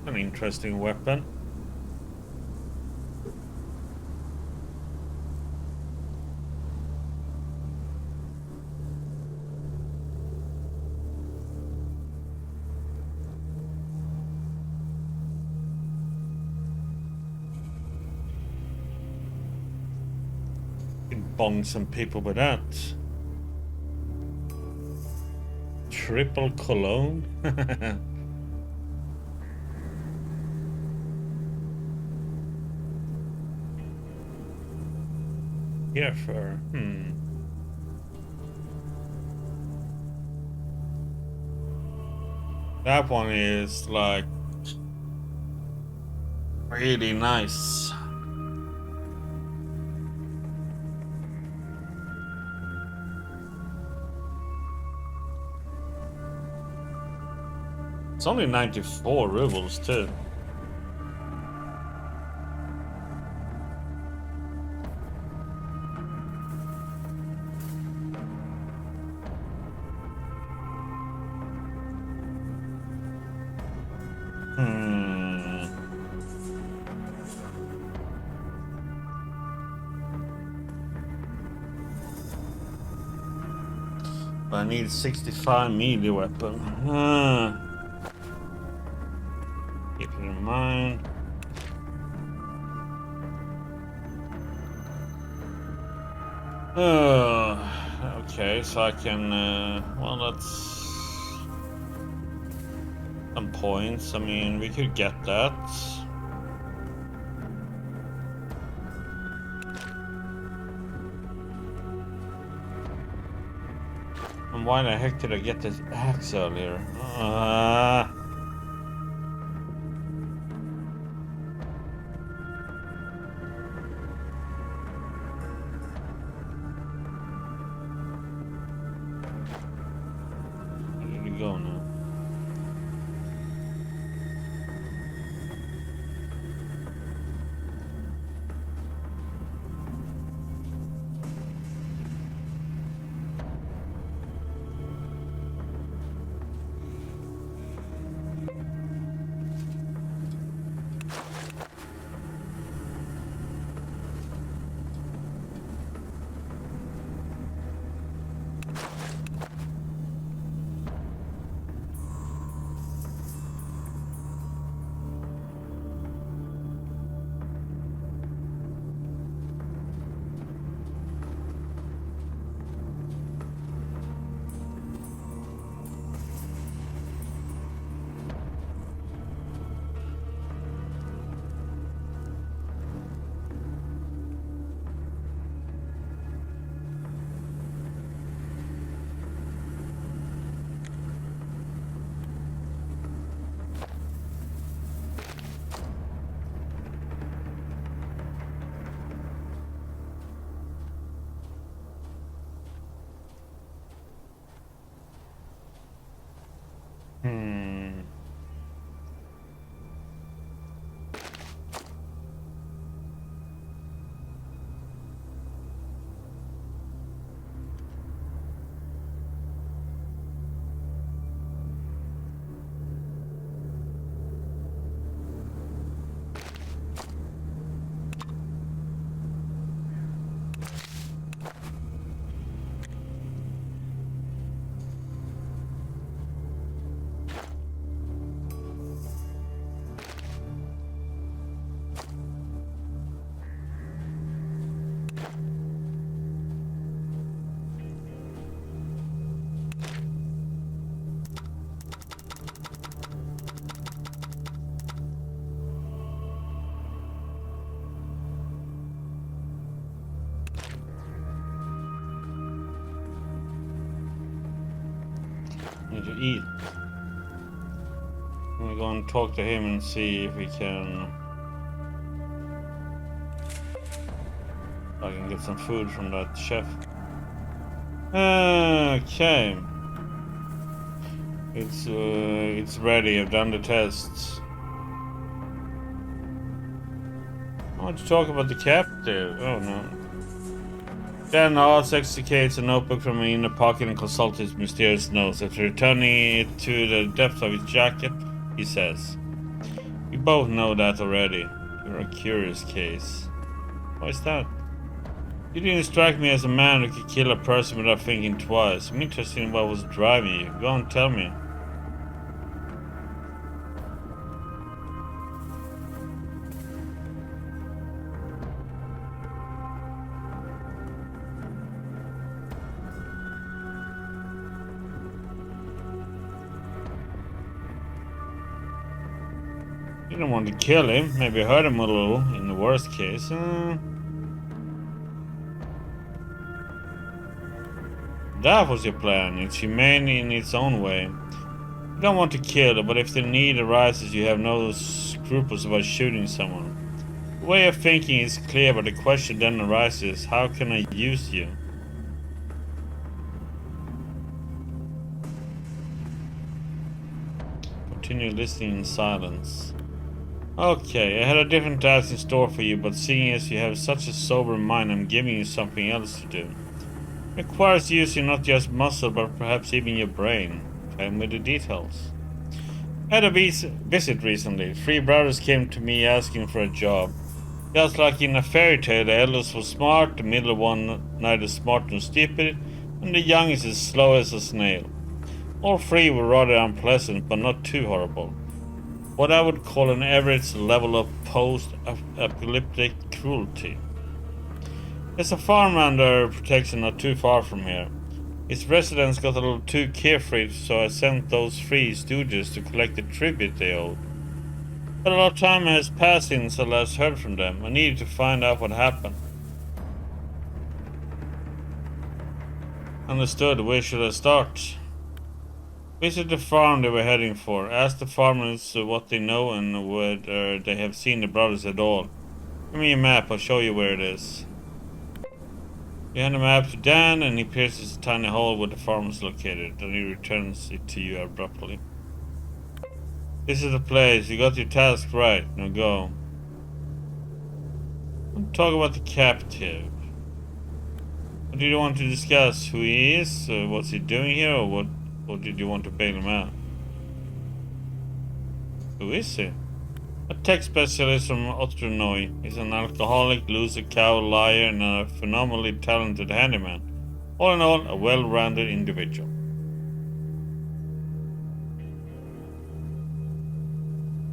A: An interesting weapon. Bong some people with that. Triple cologne. Yeah, for that one is like really nice. It's only 94 rubles too. I need 65 melee weapon. Keep it in mind. Okay, so I can, well, that's some points. I mean, we could get that. And why the heck did I get this axe earlier? Where did it go now? Hmm. Need to eat. I'm gonna go and talk to him and see if we can. I can get some food from that chef. Okay. It's ready. I've done the tests. I want to talk about the captive. Oh no. Dan Oz extricates a notebook from an inner pocket and consults his mysterious notes. After returning it to the depths of his jacket, he says, "We both know that already. You're a curious case." Why is that? You didn't strike me as a man who could kill a person without thinking twice. I'm interested in what was driving you. Go on, tell me. You don't want to kill him. Maybe hurt him a little, in the worst case. That was your plan. It's humane in its own way. You don't want to kill, but if the need arises, you have no scruples about shooting someone. The way of thinking is clear, but the question then arises, how can I use you? Continue listening in silence. Okay, I had a different task in store for you, but seeing as you have such a sober mind, I'm giving you something else to do. It requires using not just muscle, but perhaps even your brain. Tell me the details. I had a visit recently. 3 brothers came to me asking for a job. Just like in a fairy tale, the eldest was smart, the middle one neither smart nor stupid, and the youngest as slow as a snail. All 3 were rather unpleasant, but not too horrible. What I would call an average level of post-apocalyptic cruelty. There's a farm under protection not too far from here. Its residents got a little too carefree, so I sent those 3 stooges to collect the tribute they owed. But a lot of time has passed since I last heard from them. I needed to find out what happened. Understood. Where should I start? Visit the farm they were heading for. Ask the farmers what they know and whether they have seen the brothers at all. Give me a map, I'll show you where it is. You hand the map to Dan and he pierces a tiny hole where the farm is located. Then he returns it to you abruptly. This is the place. You got your task right. Now go. Let's talk about the captive. What do you want to discuss? Who he is? What's he doing here? Or did you want to bail him out? Who is he? A tech specialist from Otternoy. He's an alcoholic, loser, cow, liar, and a phenomenally talented handyman. All in all, a well-rounded individual.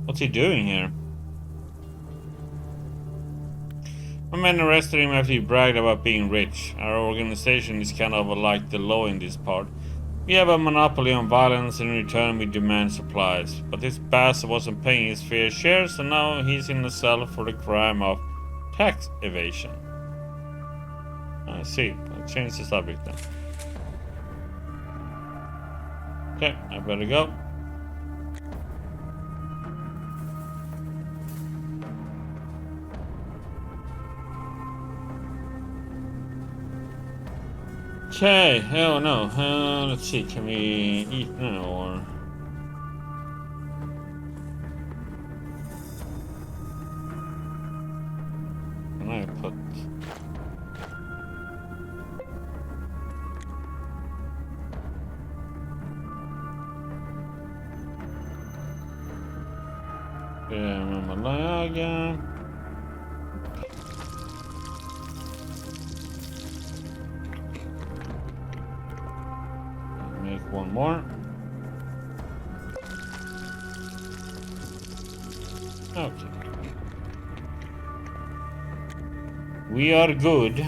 A: What's he doing here? My men arrested him after he bragged about being rich. Our organization is kind of like the law in this part. We have a monopoly on violence, and in return we demand supplies. But this bastard wasn't paying his fair share, so now he's in the cell for the crime of tax evasion. I see. I'll change the subject then. Okay, I better go. Okay, oh no, let's see, can we eat now or... Mamalaga. Make one more. Okay. We are good.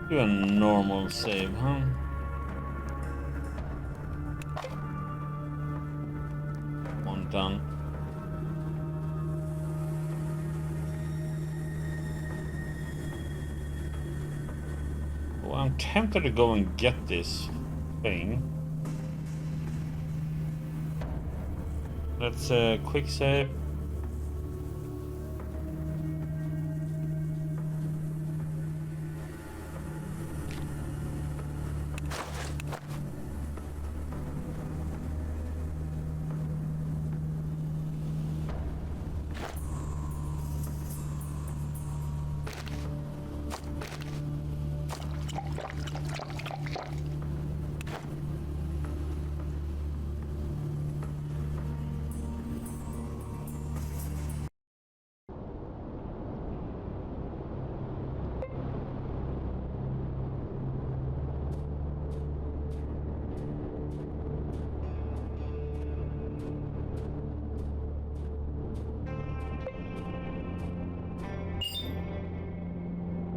A: Do a normal save, huh? One done. Well, I'm tempted to go and get this thing. Let's quick save.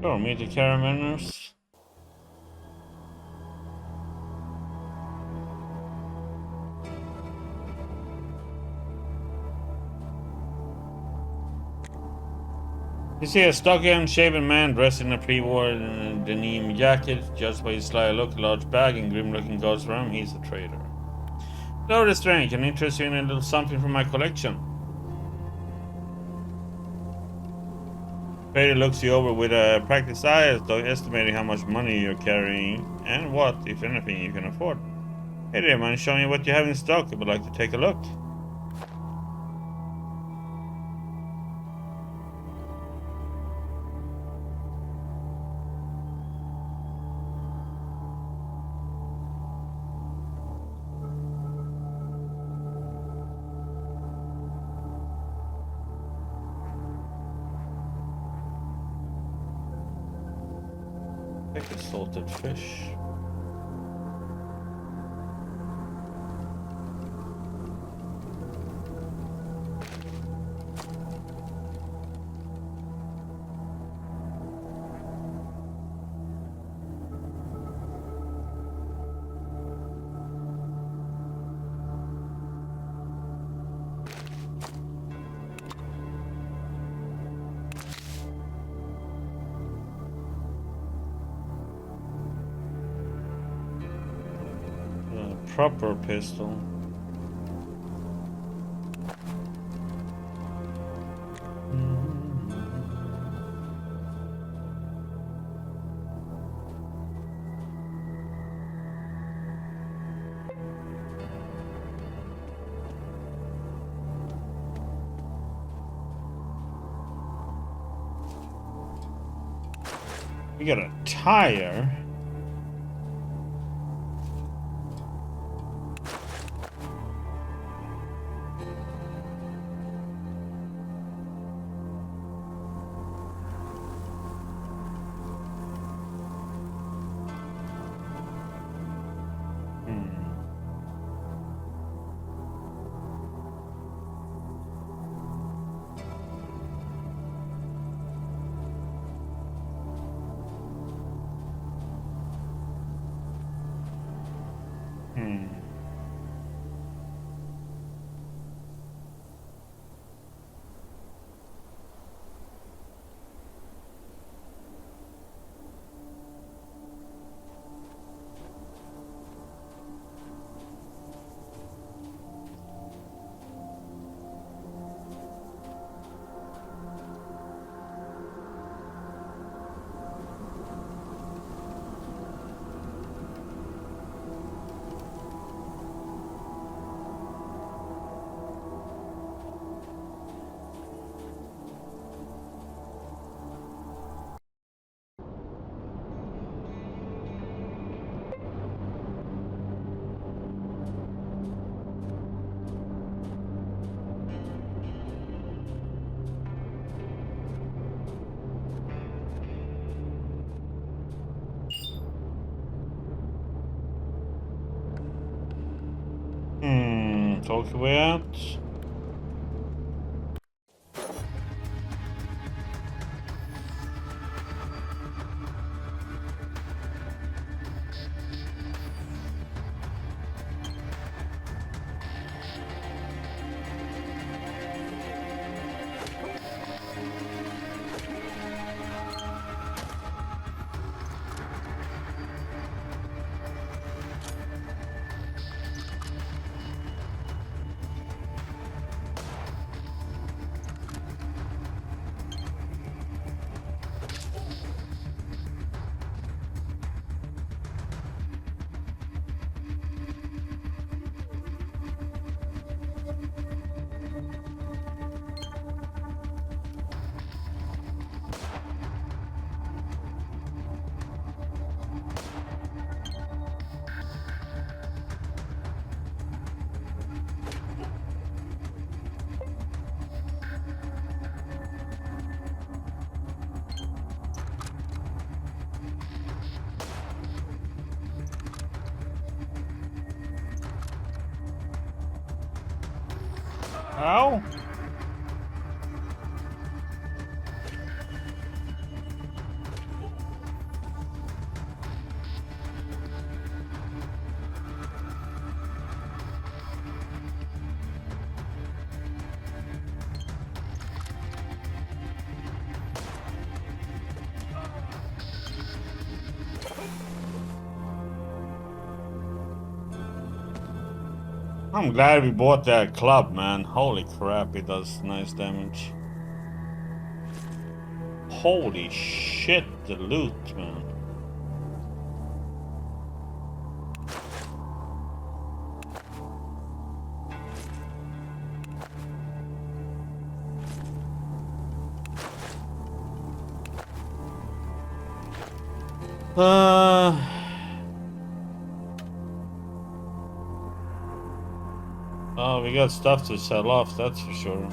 A: Sure, meet the caravanners. You see a stocky, unshaven man dressed in a pre-war denim jacket. Judged by his sly look, a large bag, and grim-looking guards around, he's a trader. Hello, strange. Can I interest you in a little something from my collection? Trader looks you over with a practiced eye, as though estimating how much money you're carrying and what, if anything, you can afford. Hey there, man, show me what you have in stock. I would like to take a look. Take a salted fish. Proper pistol. We got a tire. talk your way out. Ow! I'm glad we bought that club, man. Holy crap, it does nice damage. Holy shit, the loot, man. Oh, we got stuff to sell off, that's for sure.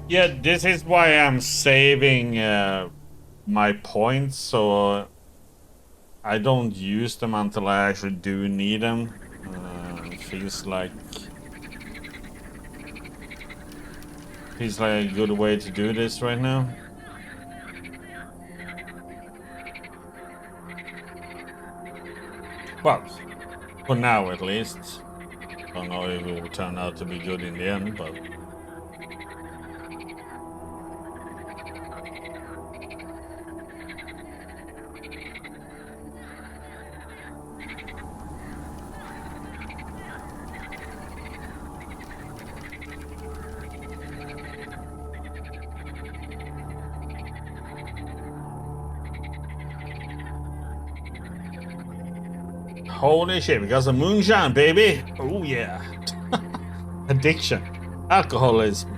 A: Yeah, this is why I'm saving my points, so I don't use them until I actually do need them. Feels like a good way to do this right now. Well, for now at least. Don't know if it will turn out to be good in the end, but... Holy shit, we got some moonshine, baby! Oh yeah! Addiction. Alcoholism.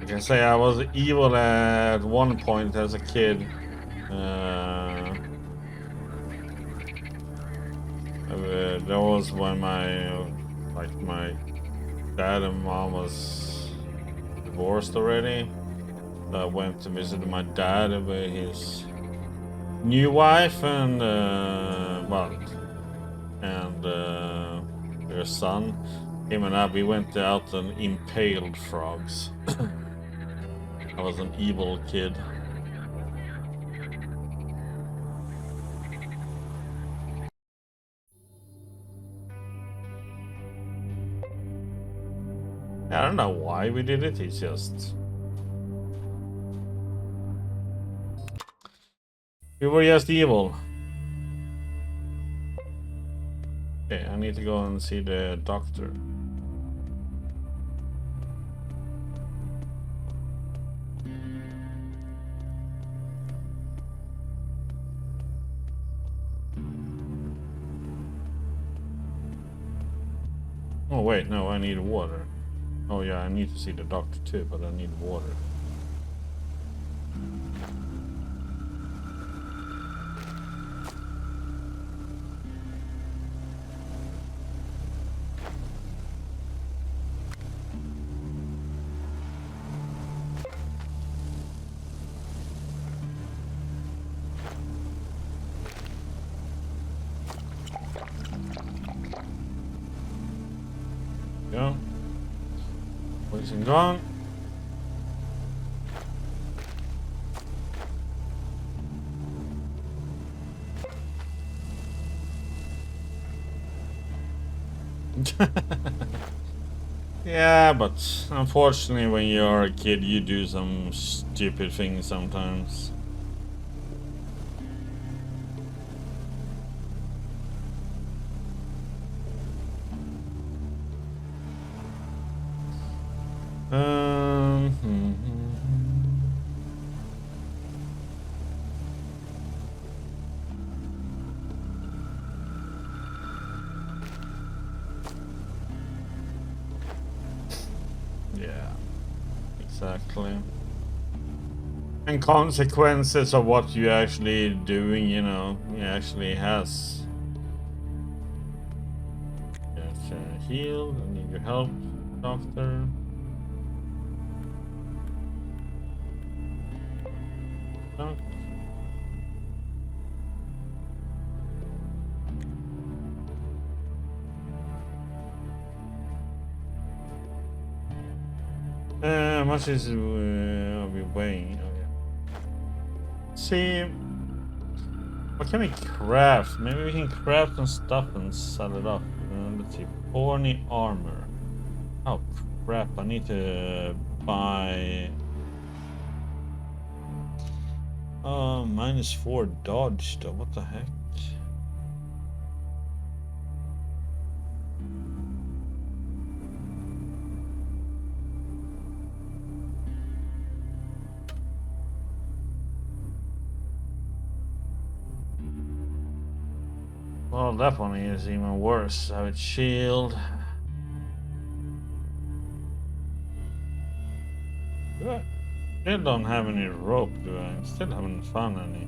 A: I can say I was evil at one point as a kid. That was when my dad and mom was divorced already. I went to visit my dad with his new wife and their son. Him and I, we went out and impaled frogs. I was an evil kid. I don't know why we did it, it's just... we were just evil. Okay, I need to go and see the doctor. Oh wait, no, I need water. Oh yeah, I need to see the doctor too, but I need water. Go. Poison gone. Yeah, but unfortunately when you're a kid you do some stupid things sometimes. Hmm. Yeah, exactly. And consequences of what you actually doing, you know, it actually has. Yes, heal. I need your help, doctor. Doc. How much is are we weighing? Oh yeah. See, what can we craft? Maybe we can craft some stuff and sell it off. Let's see, Thorny armor. Oh crap! I need to buy. -4 dodge though. What the heck? Well, that one is even worse. Savage shield. Yeah. Still don't have any rope, do I? Still haven't found any.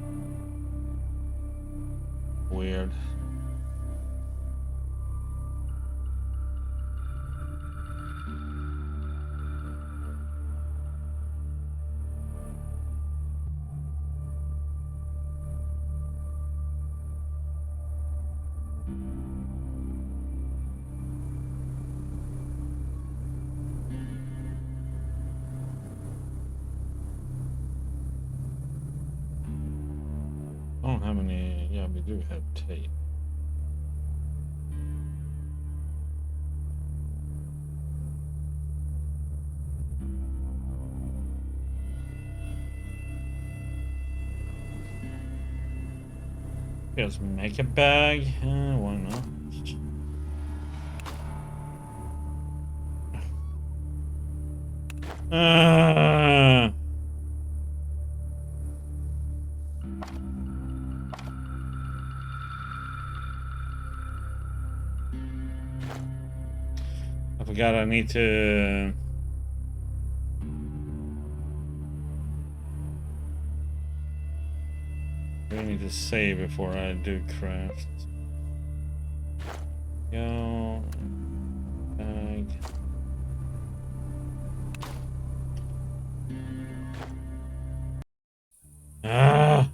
A: Weird. I don't have any. Yeah, we do have tape. Just make a bag. Why not? Uh, I forgot I need to. I need to save before I do craft. Go. Bag. Ah!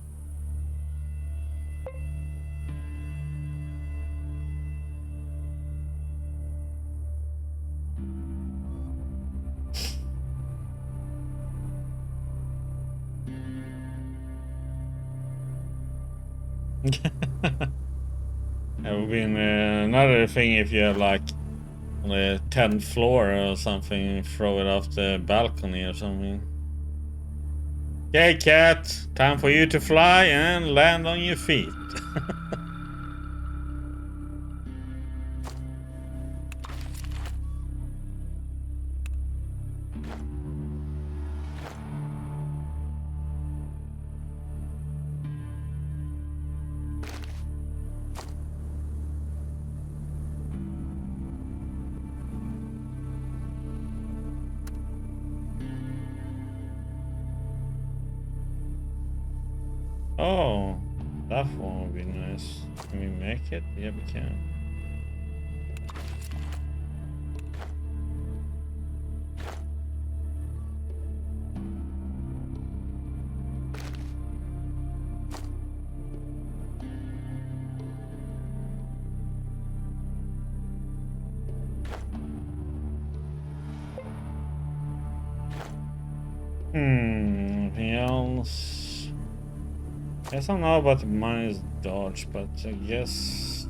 A: That would be another thing if you're like on the 10th floor or something, throw it off the balcony or something. Okay, cat, time for you to fly and land on your feet. Oh, that one would be nice. Can we make it? Yeah, we can. Anything else? Guess I don't know about the minus dodge, but I guess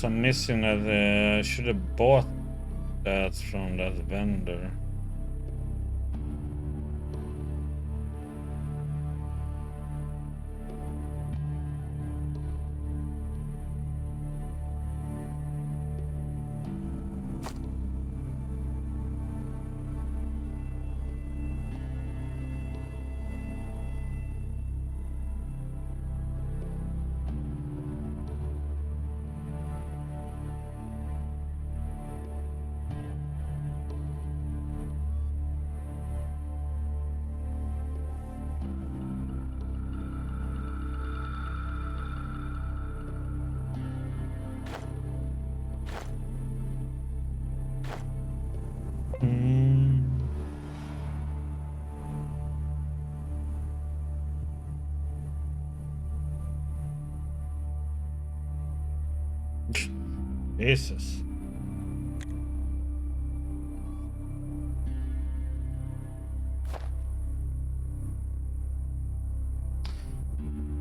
A: I'm missing that I should have bought that from that vendor. Jesus.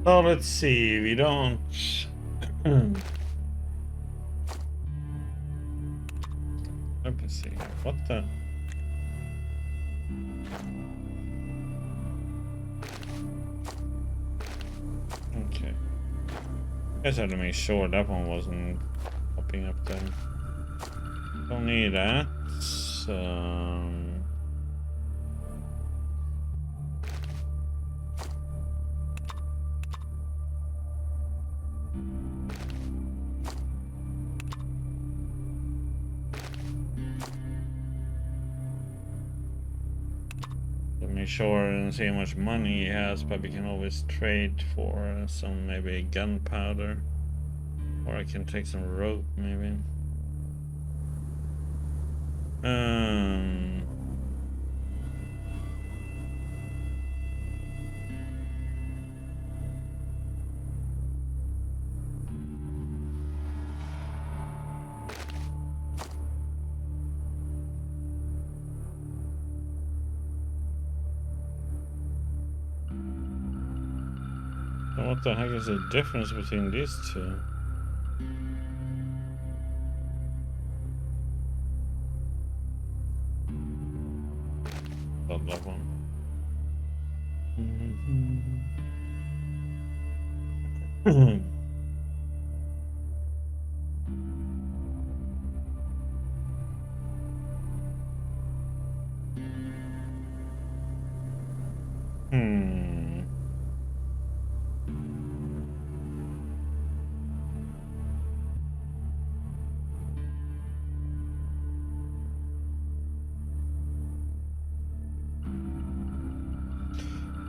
A: Oh, let's see. We don't. Let me see. What the? Okay. Guess I had to make sure that one wasn't popping up there. Don't need that. Make sure and see how much money he has, but we can always trade for some maybe gunpowder, or I can take some rope maybe. What the heck is the difference between these two? Not that one.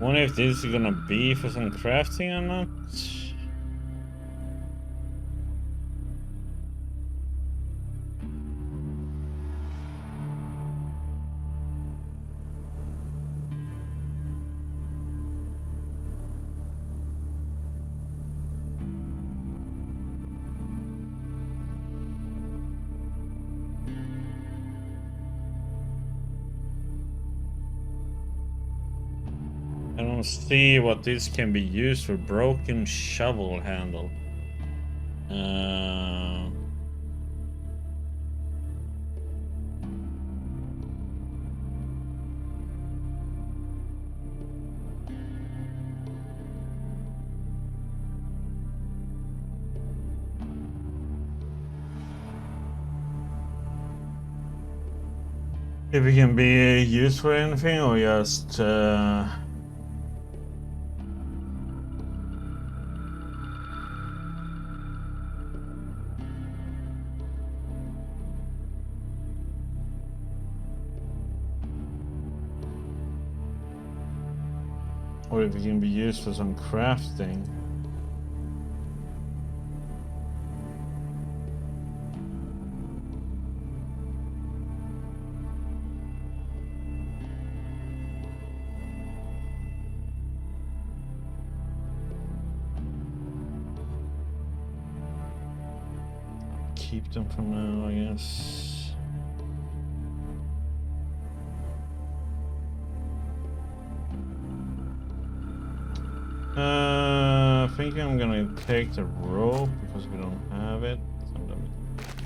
A: Wonder if this is gonna be for some crafting or not. I don't see what this can be used for. Broken shovel handle. If it can be used for anything or just Or if it can be used for some crafting. Keep them for now, I guess. I think I'm gonna take the rope because we don't have it.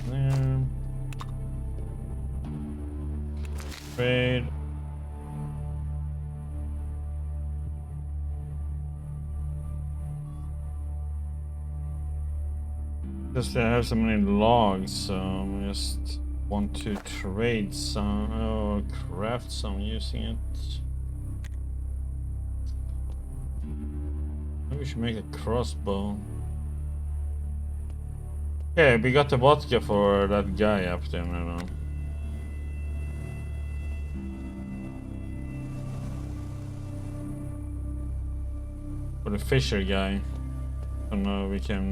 A: There. Trade. Just I have so many logs, so I just want to trade some or craft some using it. Maybe we should make a crossbow. Okay, we got the vodka for that guy up there now. For the fisher guy. So now we can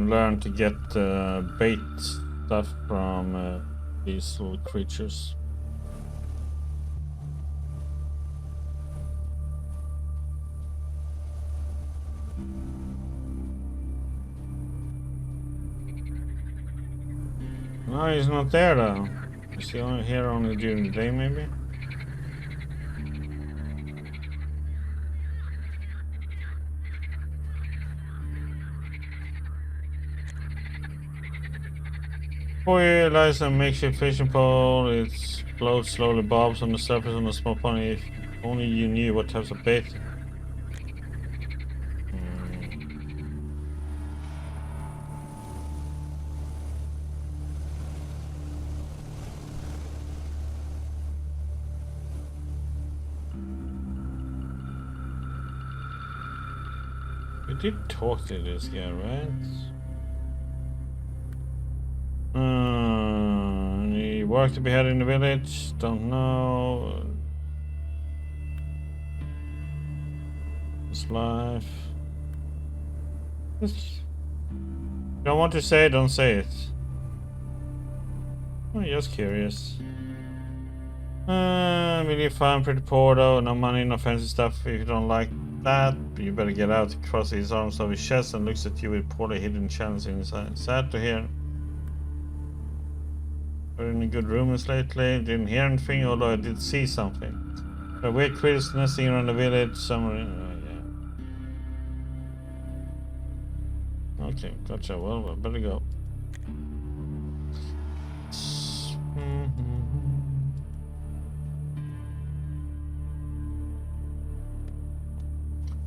A: learn to get bait stuff from these little creatures. No, he's not there though. Is he only here only during the day maybe? Boy lies a makeshift fishing pole. It floats slowly, bobs on the surface on a small pond. If only you knew what types of bait. We did talk to this guy, right? Any work to be had in the village? Don't know. His life. Don't want to say it, don't say it. I'm just curious. Really fun, pretty poor though. No money, no fancy stuff. If you don't like that, you better get out. He crosses his arms over his chest and looks at you with poorly hidden challenge in his eyes. Sad to hear. Were in good rumors lately. Didn't hear anything, although I did see something. A weird critters nesting around the village somewhere. Yeah. Okay, gotcha. Well, I better go.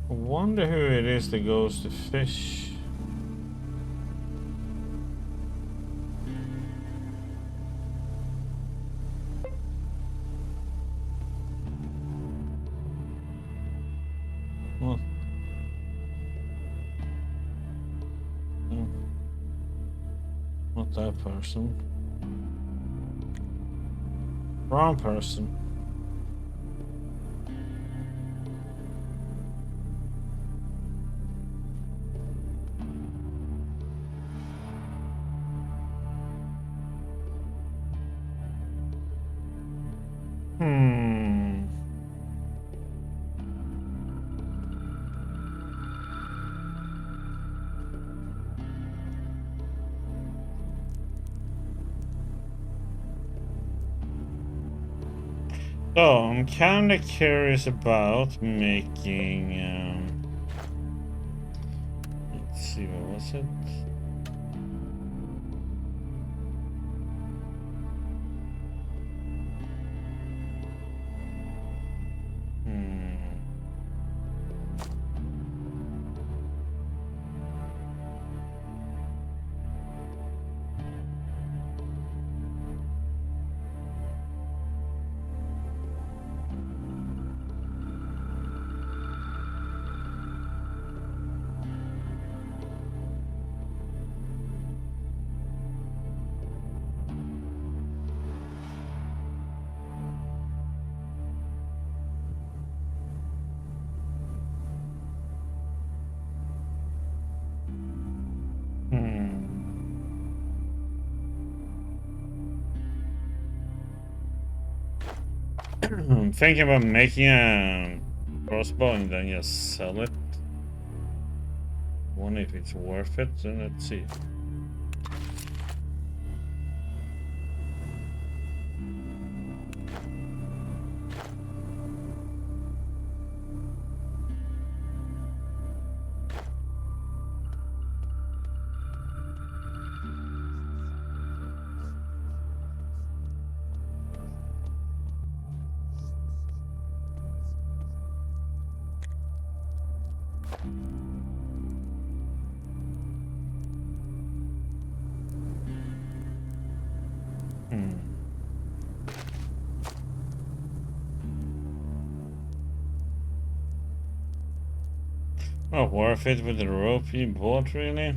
A: I wonder who it is that goes to fish. Well, no, not that person. Wrong person. So, I'm kinda curious about making, let's see, what was it? I'm thinking about making a crossbow and then just sell it. Wonder if it's worth it, then let's see. Not worth it with the rope you bought, really?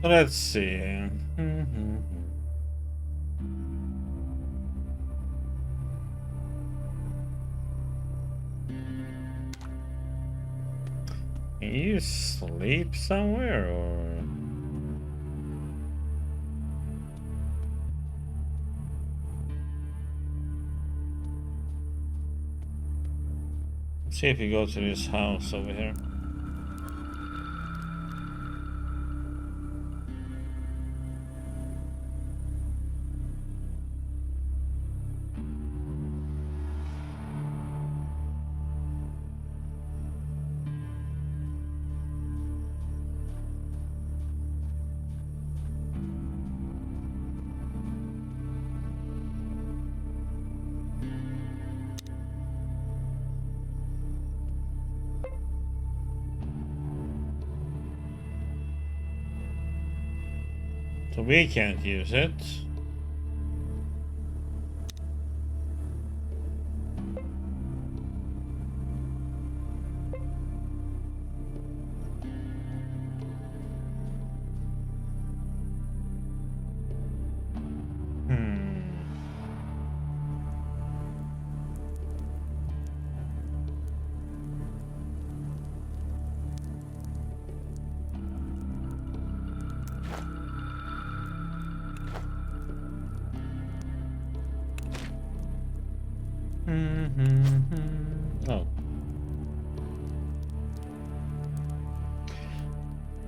A: Let's see. You sleep somewhere, or? Let's see if you go to this house over here. So we can't use it. Oh.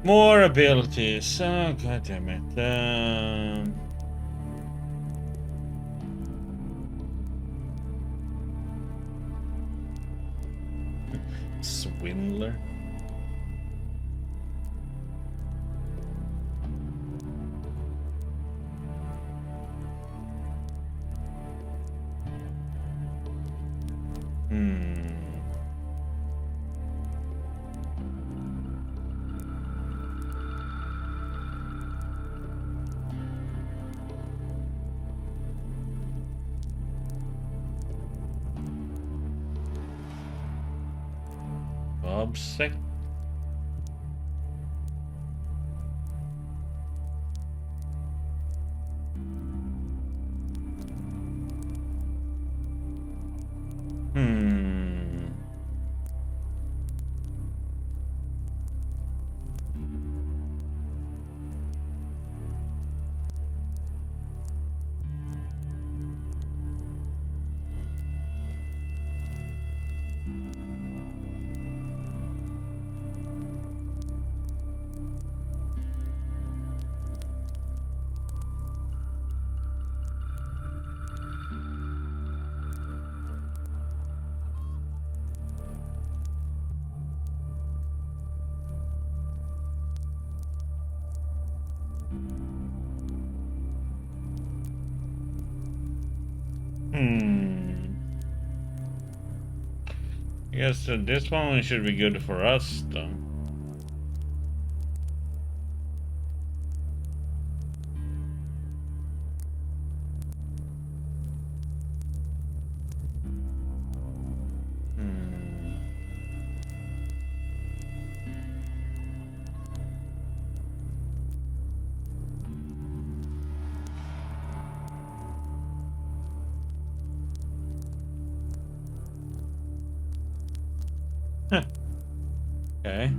A: More abilities. Oh, god damn it. Swindler. Sick. Yes, this one should be good for us, though. Okay.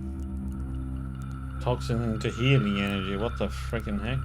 A: Toxin into healing energy. What the freaking heck?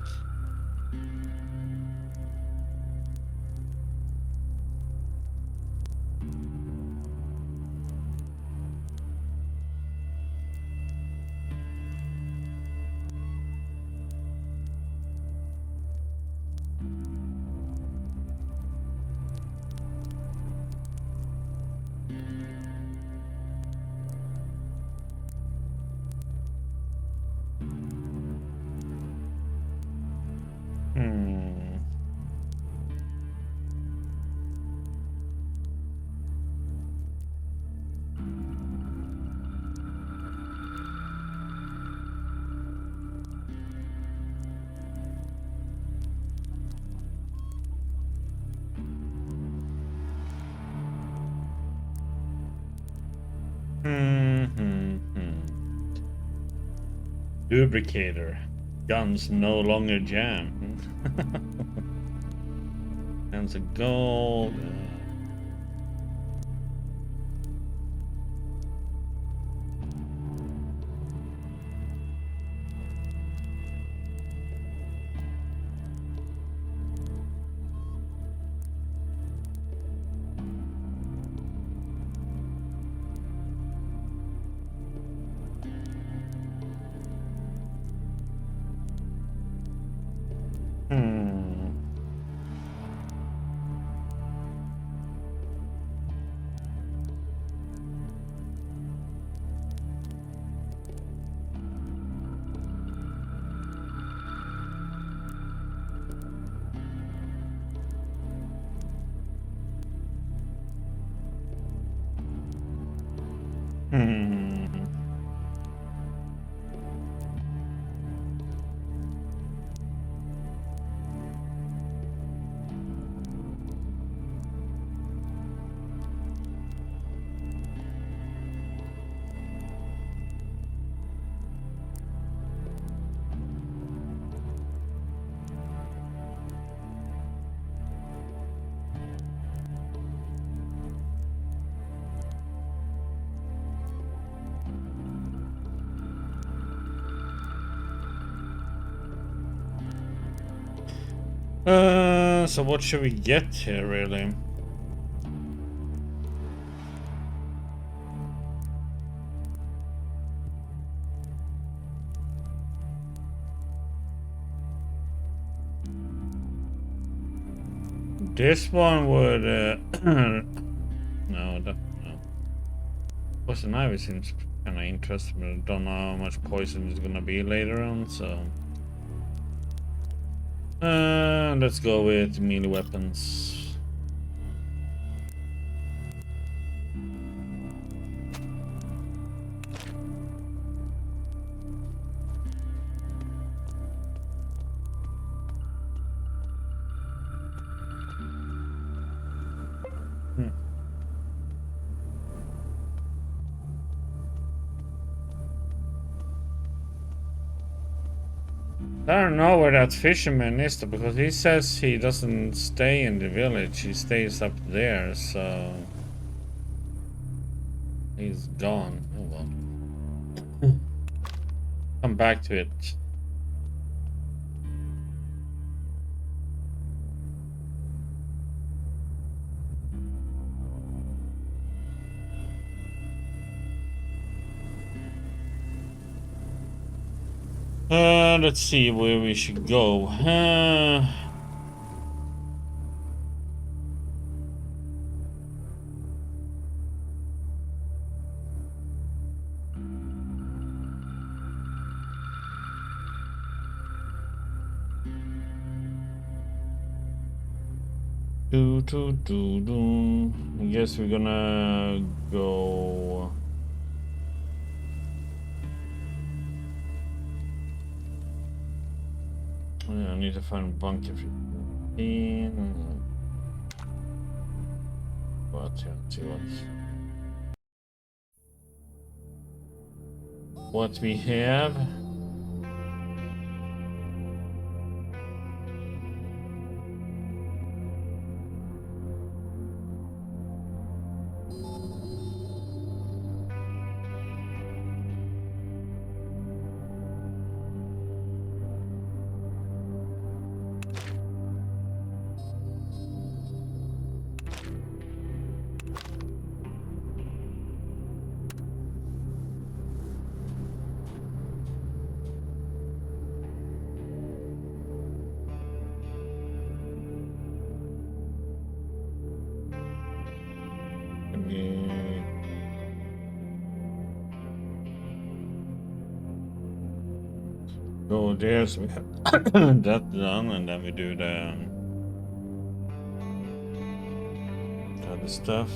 A: Lubricator. Guns no longer jam. Hands of gold. So what should we get here, really? This one would, no. Poison ivy seems kind of interesting, but I don't know how much poison is gonna be later on, so. Let's go with melee weapons. I don't know where that fisherman is though, because he says he doesn't stay in the village, he stays up there, so he's gone. Oh well. Come back to it. Let's see where we should go. I guess we're gonna go. Yeah, I need to find bunker 15. Let's see what we have. Go there, so we have that done, and then we do the other stuff.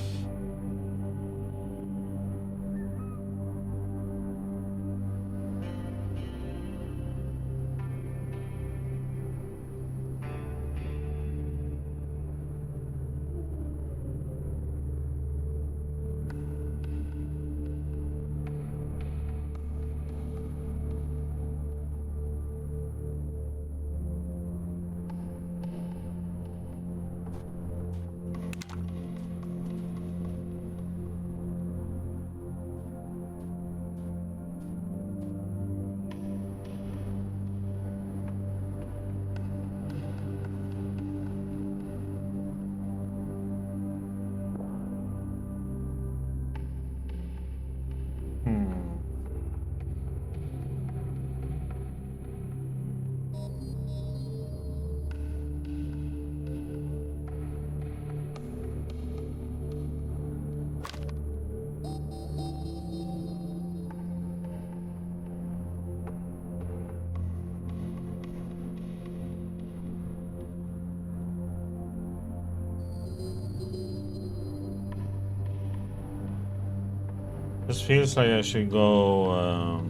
A: This feels like I should go.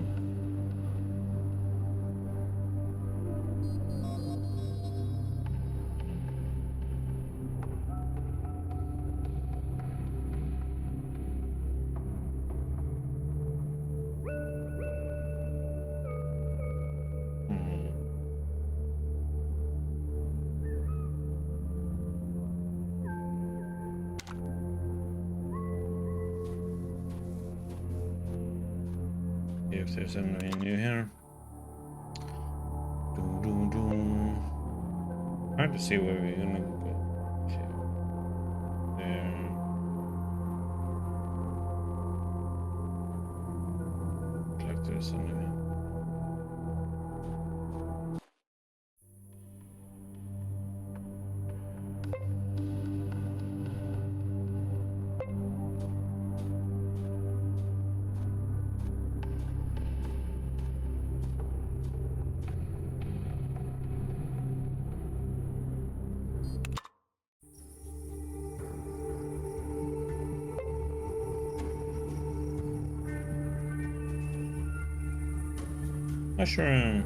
A: See if there's anything new here. Hard to see where we're gonna go. Okay. There. Looks like there's something. Mushroom.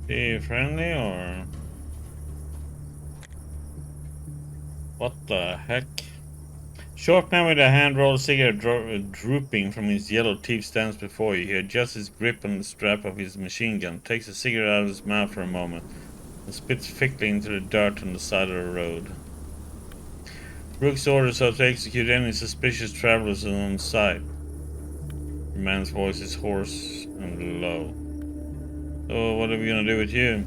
A: Be friendly or what the heck? Short man with a hand-rolled cigarette drooping from his yellow teeth stands before you. He adjusts his grip on the strap of his machine gun, takes a cigarette out of his mouth for a moment, and spits thickly into the dirt on the side of the road. Brooks orders us to execute any suspicious travelers on sight. The man's voice is hoarse and low. So what are we gonna do with you?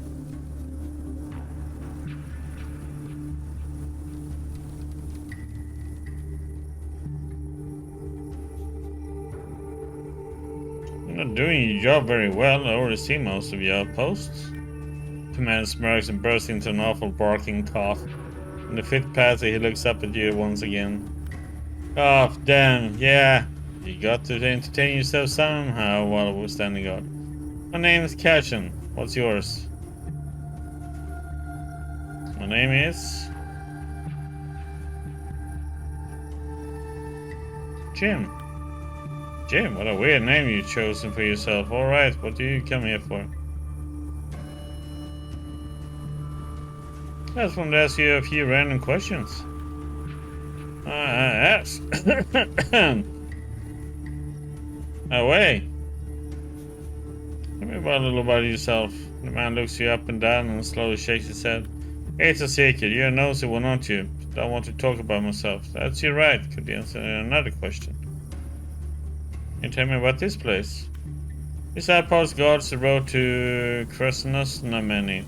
A: You're not doing your job very well. I already see most of your outposts. The man smirks and bursts into an awful barking cough. In the fifth passage, he looks up at you once again. Cough, damn, yeah. You got to entertain yourself somehow while we're standing guard. My name is Cashin. What's yours? My name is... Jim. Jim, what a weird name you've chosen for yourself. Alright, what do you come here for? I just wanted to ask you a few random questions. Ask. Away. Tell me about a little about yourself. The man looks you up and down and slowly shakes his head. It's a secret. You're a nosy one, aren't you? Don't want to talk about myself. That's your right. Could you answer another question? Can you tell me about this place? This outpost guards the road to Crescenus Nameni.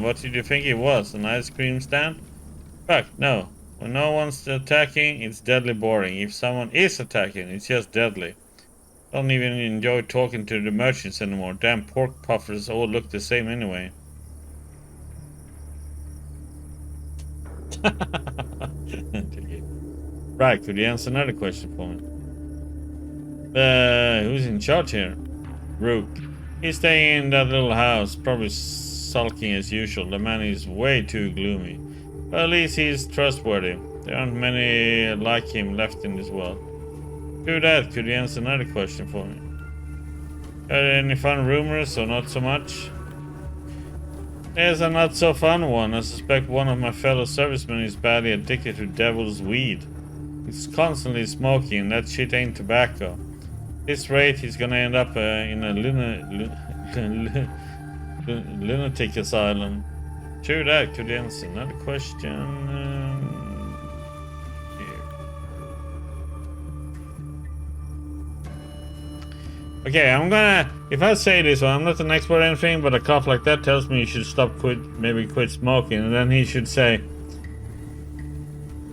A: What did you think it was? An ice cream stand? Fuck, no. When no one's attacking, it's deadly boring. If someone is attacking, it's just deadly. Don't even enjoy talking to the merchants anymore. Damn pork puffers all look the same anyway. Right, could you answer another question for me? Who's in charge here? Rook. He's staying in that little house, probably sulking as usual. The man is way too gloomy. But at least he's trustworthy. There aren't many like him left in this world. Do that, could you answer another question for me? Got any fun rumors or not so much? There's a not so fun one. I suspect one of my fellow servicemen is badly addicted to devil's weed. He's constantly smoking, and that shit ain't tobacco. At this rate, he's gonna end up in a lunatic asylum. True that, could you answer another question? Okay, I'm gonna, if I say this one, I'm not an expert or anything, but a cough like that tells me you should maybe quit smoking, and then he should say,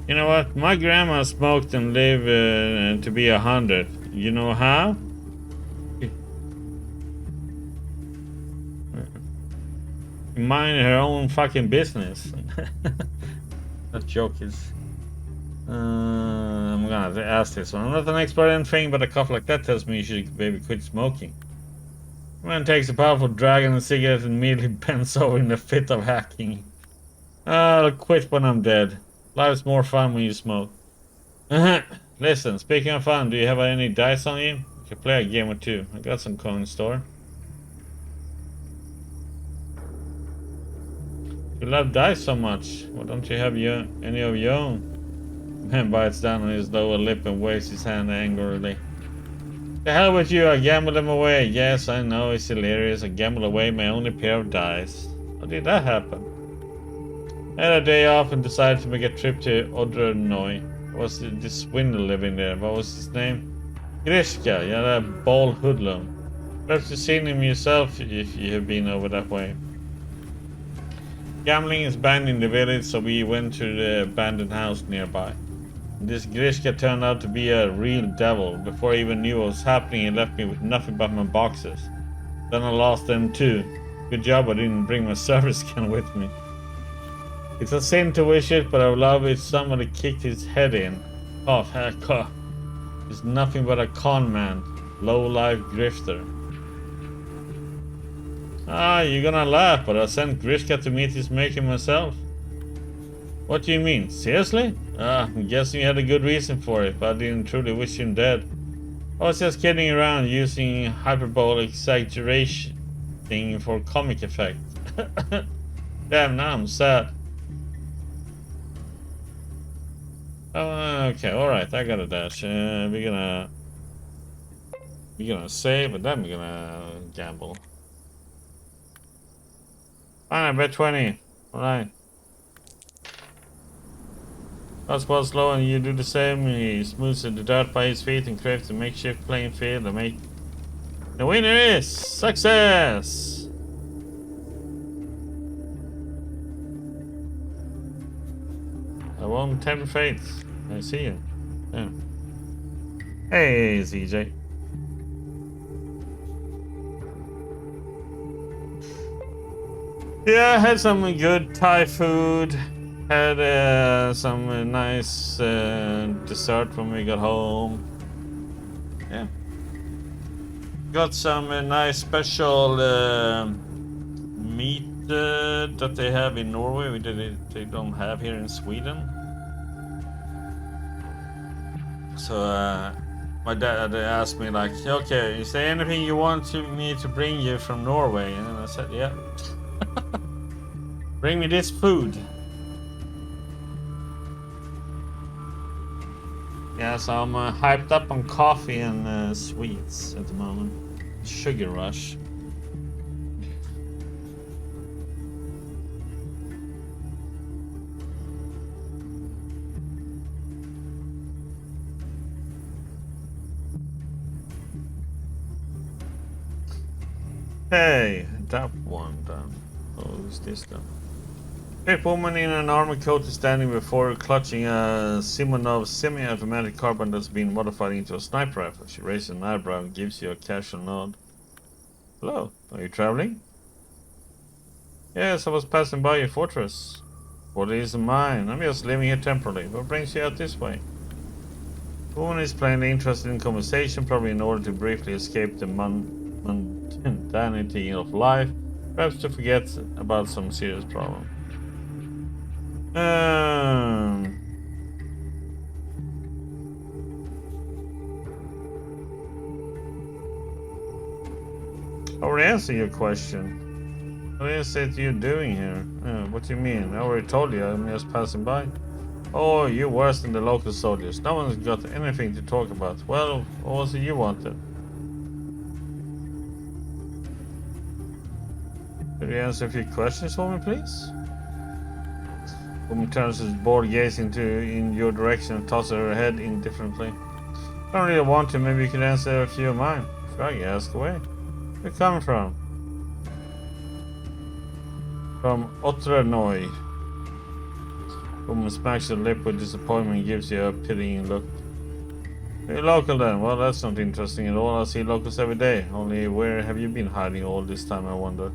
A: you know what, my grandma smoked and lived to be 100. You know how? Mind her own fucking business. That joke is... I'm gonna have to ask this one. I'm not an expert or anything, but a cough like that tells me you should maybe quit smoking. The man takes a powerful drag on the cigarette and immediately bends over in a fit of hacking. I'll quit when I'm dead. Life's more fun when you smoke. Listen, speaking of fun, do you have any dice on you? You can play a game or two. I got some coin store. You love dice so much. Why don't you have any of your own? Man bites down on his lower lip and waves his hand angrily. The hell with you, I gambled them away. Yes, I know, it's hilarious. I gambled away my only pair of dice. How did that happen? I had a day off and decided to make a trip to Odrenoy. Was this swindler living there? What was his name? Grishka, yeah, that bald hoodlum. Perhaps you've seen him yourself if you have been over that way. Gambling is banned in the village, so we went to the abandoned house nearby. This Grishka turned out to be a real devil. Before I even knew what was happening, he left me with nothing but my boxes. Then I lost them too. Good job I didn't bring my service gun with me. It's a sin to wish it, but I would love if somebody kicked his head in. Oh, heck, he's nothing but a con man. Low-life grifter. Ah, you're gonna laugh, but I sent Grishka to meet his maker myself. What do you mean? Seriously? Ah, I'm guessing you had a good reason for it, but I didn't truly wish him dead. I was just kidding around using hyperbolic exaggeration thing for comic effect. Damn, now I'm sad. Okay, alright, I got a dash. We're gonna save, but then we're gonna gamble. Fine, I bet 20. Alright. That's well slow, and you do the same. He smooths the dirt by his feet and creates a makeshift playing field. The winner is success! I won 10 fates. I see you. Yeah. Hey, CJ. Yeah, I had some good Thai food. Had some nice dessert when we got home. Yeah. Got some nice special meat that they have in Norway. They don't have here in Sweden. So my dad asked me like, okay, is there anything you want me to bring you from Norway? And I said, yeah. Bring me this food. Yeah, so I'm hyped up on coffee and sweets at the moment. Sugar rush. Hey, that one done. Oh, who's this done? A woman in an armored coat is standing before her, clutching a Simonov semi-automatic carbine that's been modified into a sniper rifle. She raises an eyebrow and gives you a casual nod. Hello, are you traveling? Yes, I was passing by your fortress. What is mine? I'm just living here temporarily. What brings you out this way? The woman is plainly interested in conversation, probably in order to briefly escape the mundanity of life, perhaps to forget about some serious problem. I already answered your question. What is it you're doing here? What do you mean? I already told you, I'm just passing by. Oh, you're worse than the local soldiers. No one's got anything to talk about. Well, what was it you wanted? Could you answer a few questions for me, please? Woman turns his bored gaze in your direction and tosses her head indifferently. I don't really want to. Maybe you could answer a few of mine. Sure, you ask away. Where you coming from? From Otrenoy. Woman smacks her lip with disappointment and gives you a pitying look. You're local then? Well, that's not interesting at all. I see locals every day. Only where have you been hiding all this time, I wonder?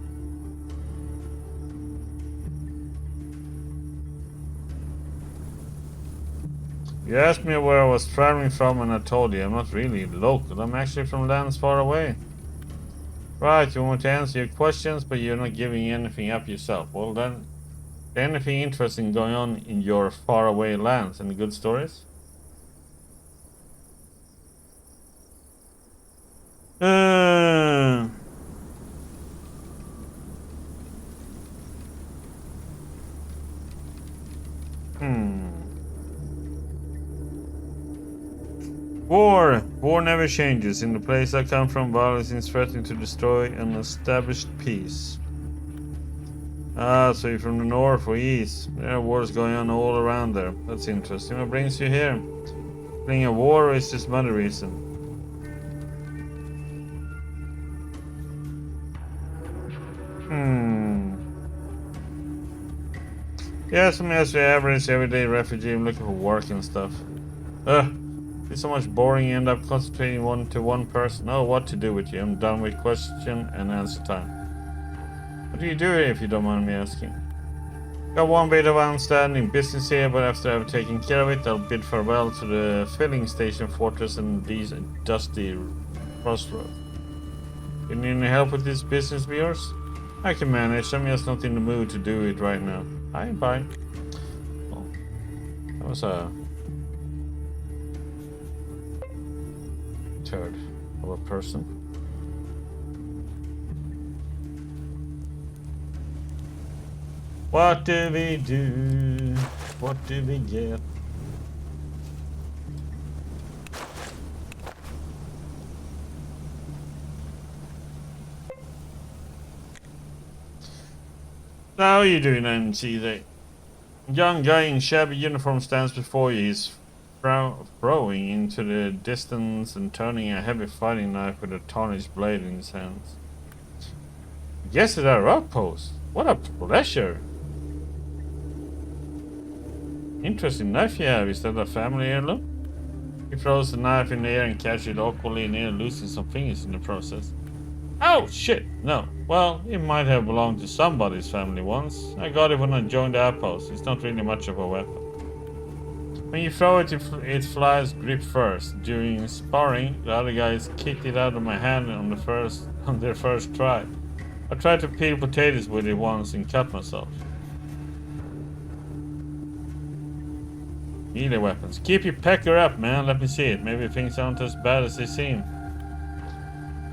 A: You asked me where I was traveling from and I told you I'm not really local. I'm actually from lands far away. Right, you want to answer your questions, but you're not giving anything up yourself. Well then, anything interesting going on in your faraway lands? Any good stories? War never changes. In the place I come from, violence is threatening to destroy an established peace. Ah, so you're from the north or east. There are wars going on all around there. That's interesting. What brings you here? Fleeing a war, or is this another reason? Yes, I'm just your average everyday refugee. I'm looking for work and stuff. It's so much boring. You end up concentrating one person. Oh, what to do with you? I'm done with question and answer time. What do you do here, if you don't mind me asking? Got one bit of outstanding business here, but after I've taken care of it, I'll bid farewell to the filling station fortress and these dusty crossroads. You need any help with this business of yours? I can manage. I'm just not in the mood to do it right now. Bye. Oh, that was a turd of a person. What do we do? What do we get? How are you doing, MCZ? Young guy in shabby uniform stands before you. He's throwing into the distance and turning a heavy fighting knife with a tarnished blade in his hands. Guess it's our outpost. What a pleasure. Interesting knife you have. Is that a family heirloom? He throws the knife in the air and catches it awkwardly, nearly losing some fingers in the process. Oh shit, no. Well, it might have belonged to somebody's family once. I got it when I joined the outpost. It's not really much of a weapon. When you throw it, it flies grip first. During sparring, the other guys kicked it out of my hand on their first try. I tried to peel potatoes with it once and cut myself. Melee weapons. Keep your pecker up, man. Let me see it. Maybe things aren't as bad as they seem.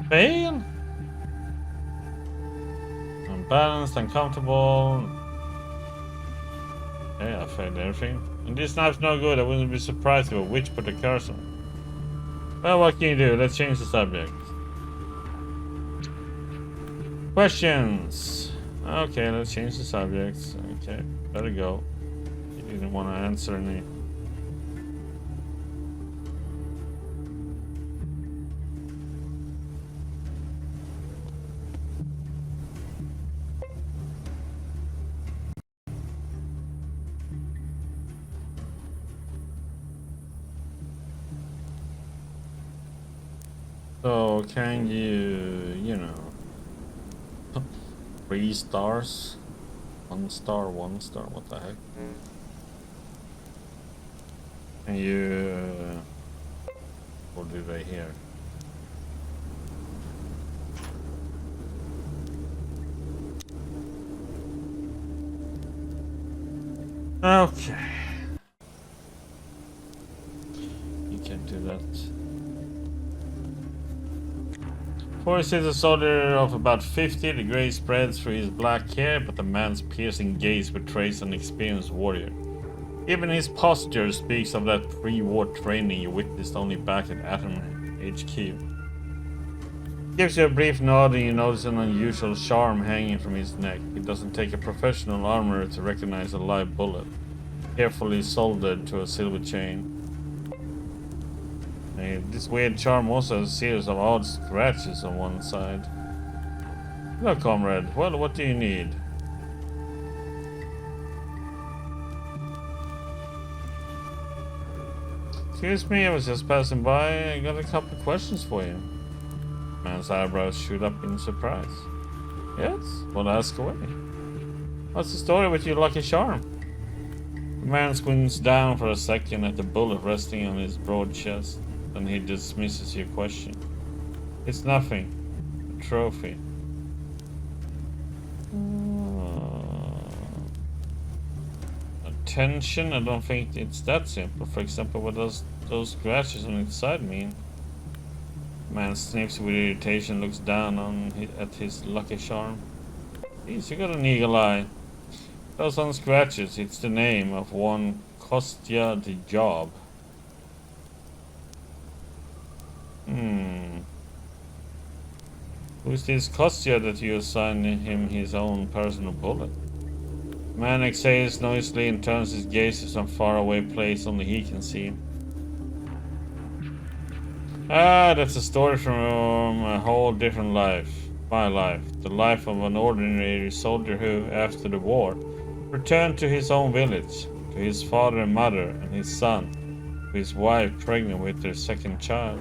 A: Fail? Unbalanced, uncomfortable. Okay, I failed everything. And this knife's no good. I wouldn't be surprised if a witch put a curse on. Well, what can you do? Let's change the subject. Questions. Okay, let's change the subjects. Okay, better go. You didn't want to answer any. So, can you know, 3 stars? 1 star, 1 star, what the heck? Can you, what do they hear? Okay. You can't do that. Forrest is a soldier of about 50. The gray spreads through his black hair, but the man's piercing gaze betrays an experienced warrior. Even his posture speaks of that pre-war training you witnessed only back at Atom HQ. Gives you a brief nod and you notice an unusual charm hanging from his neck. It doesn't take a professional armorer to recognize a live bullet, carefully soldered to a silver chain. This weird charm also has a series of odd scratches on one side. Hello, comrade. Well, what do you need? Excuse me, I was just passing by. I got a couple of questions for you. Man's eyebrows shoot up in surprise. Yes? Well, ask away. What's the story with your lucky charm? The man squints down for a second at the bullet resting on his broad chest. Then he dismisses your question. It's nothing. A trophy. Attention? I don't think it's that simple. For example, what does those scratches on its side mean? Man sniffs with irritation, looks down at his lucky charm. Jeez, you got an eagle eye. Those on scratches, it's the name of one Kostya the Job. Who's this Kostya that you assigned him his own personal bullet? Man exhales noisily and turns his gaze to some faraway place only he can see. Ah, that's a story from a whole different life. My life. The life of an ordinary soldier who, after the war, returned to his own village, to his father and mother and his son, to his wife pregnant with their second child.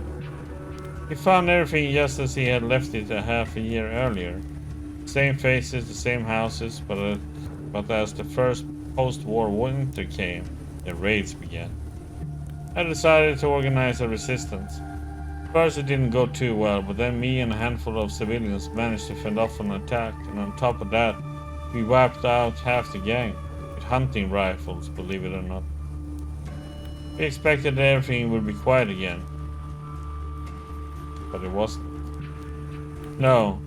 A: He found everything just as he had left it a half a year earlier. The same faces, the same houses, but as the first post-war winter came, the raids began. I decided to organize a resistance. First it didn't go too well, but then me and a handful of civilians managed to fend off an attack, and on top of that, we wiped out half the gang, with hunting rifles, believe it or not. We expected that everything would be quiet again. But it wasn't. No.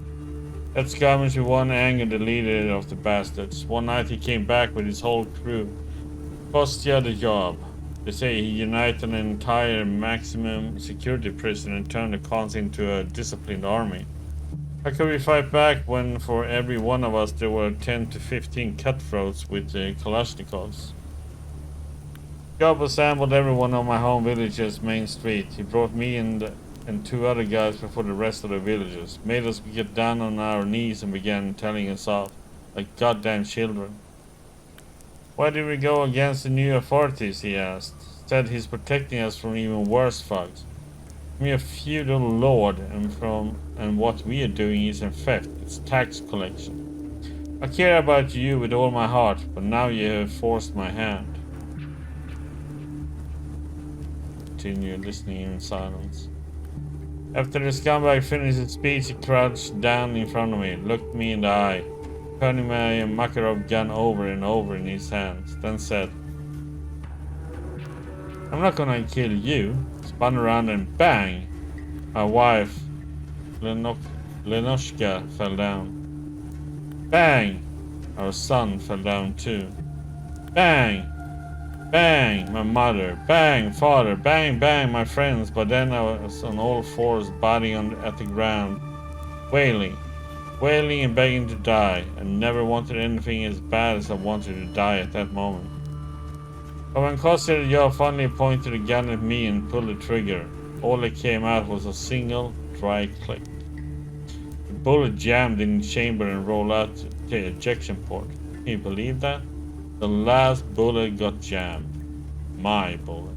A: That skirmish with one angered the leader of the bastards. One night he came back with his whole crew. Kostya the Job. They say he united an entire maximum security prison and turned the cons into a disciplined army. How could we fight back when for every one of us there were 10 to 15 cutthroats with Kalashnikovs? Job assembled everyone on my home village's main street. He brought me and two other guys before the rest of the villagers. Made us get down on our knees and began telling us off like goddamn children. Why did we go against the new authorities, he asked. Said he's protecting us from even worse thugs. I'm a feudal lord, and what we are doing isn't theft, it's tax collection. I care about you with all my heart, but now you have forced my hand. Continue listening in silence. After the scumbag finished his speech, he crouched down in front of me, looked me in the eye, turning my Makarov gun over and over in his hands, then said, I'm not gonna kill you. Spun around and bang! My wife, Lenoshka, fell down. Bang! Our son fell down too. Bang! Bang! My mother. Bang! Father. Bang! Bang! My friends. But then I was on all fours, body at the ground, wailing. Wailing and begging to die. I never wanted anything as bad as I wanted to die at that moment. But when Kostya the Job finally pointed a gun at me and pulled the trigger, all that came out was a single, dry click. The bullet jammed in the chamber and rolled out the ejection port. Can you believe that? The last bullet got jammed. My bullet.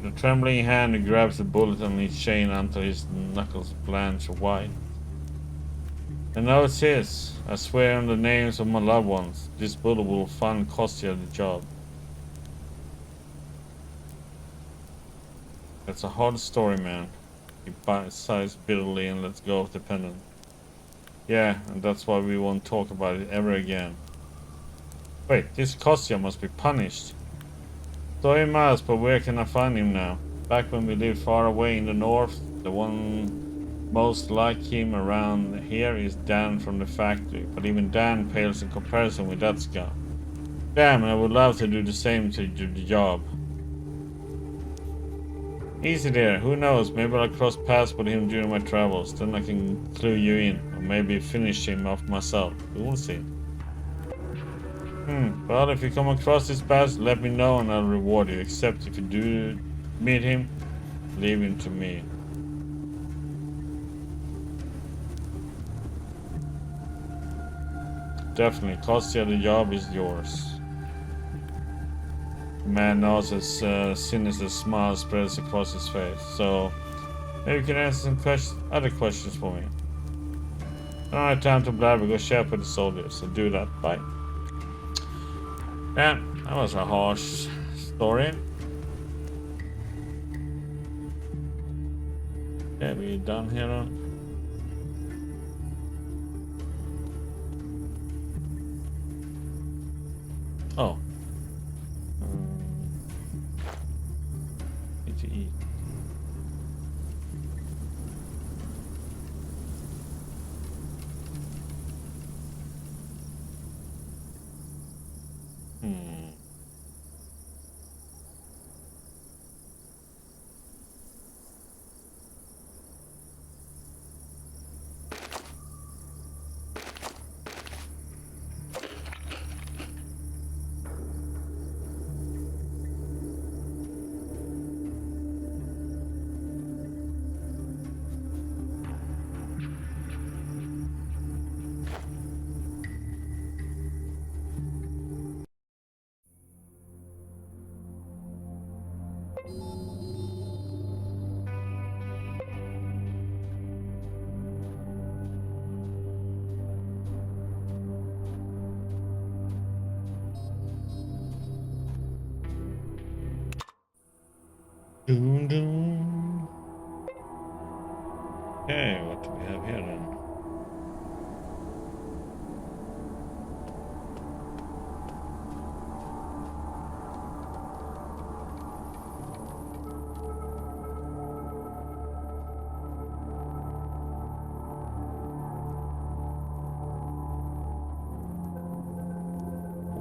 A: The trembling hand grabs the bullet on his chain until his knuckles blanch white. And now it's his. I swear on the names of my loved ones, this bullet will fund Kostya the Job. That's a hard story, man. He sighs bitterly and lets go of the pendant. Yeah, and that's why we won't talk about it ever again. Wait, this Kostya must be punished. So he must, but where can I find him now? Back when we lived far away in the north, the one most like him around here is Dan from the factory. But even Dan pales in comparison with that scum. Damn, I would love to do the same to do the job. Easy there, who knows, maybe I'll cross paths with him during my travels, then I can clue you in, or maybe finish him off myself, we'll see. Well, if you come across this path, let me know and I'll reward you, except if you do meet him, leave him to me. Definitely, Kostya the Job is yours. The man nods as sinister smile spreads across his face. So, maybe you can answer some other questions for me. I don't have time to blabber, go chat with the soldiers, so do that. Bye. Yeah, that was a harsh story. Okay, we done here then? Oh. Need to eat. Doom doom. Okay, what do we have here then?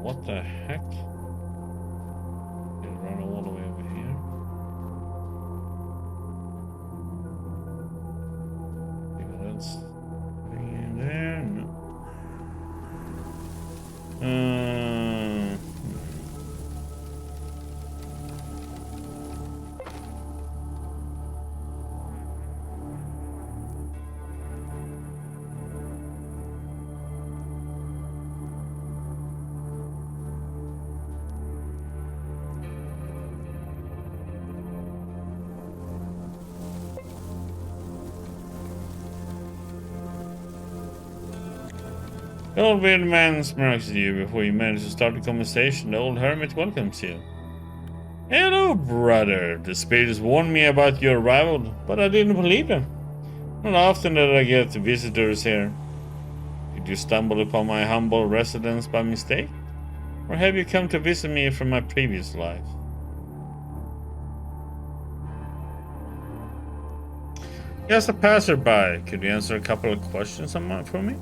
A: What the heck? Gonna run all the way over here. See what else? The old weird man smirks at you before you manage to start the conversation. The old hermit welcomes you. Hello, brother. The spirits warned me about your arrival, but I didn't believe them. Not often that I get visitors here. Did you stumble upon my humble residence by mistake? Or have you come to visit me from my previous life? Just a passerby. Could you answer a couple of questions for me?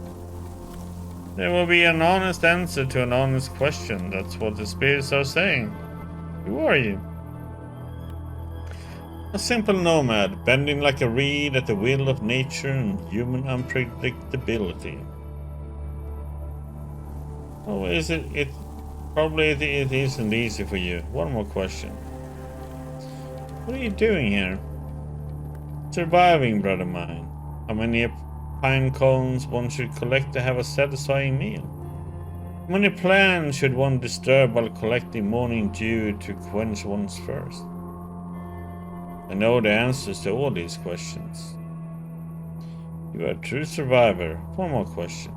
A: There will be an honest answer to an honest question. That's what the spirits are saying. Who are you? A simple nomad, bending like a reed at the will of nature and human unpredictability. Oh, is it? It isn't easy for you. One more question. What are you doing here? Surviving, brother mine. How many pine cones one should collect to have a satisfying meal? How many plants should one disturb while collecting morning dew to quench one's thirst? I know the answers to all these questions. You are a true survivor. One more question.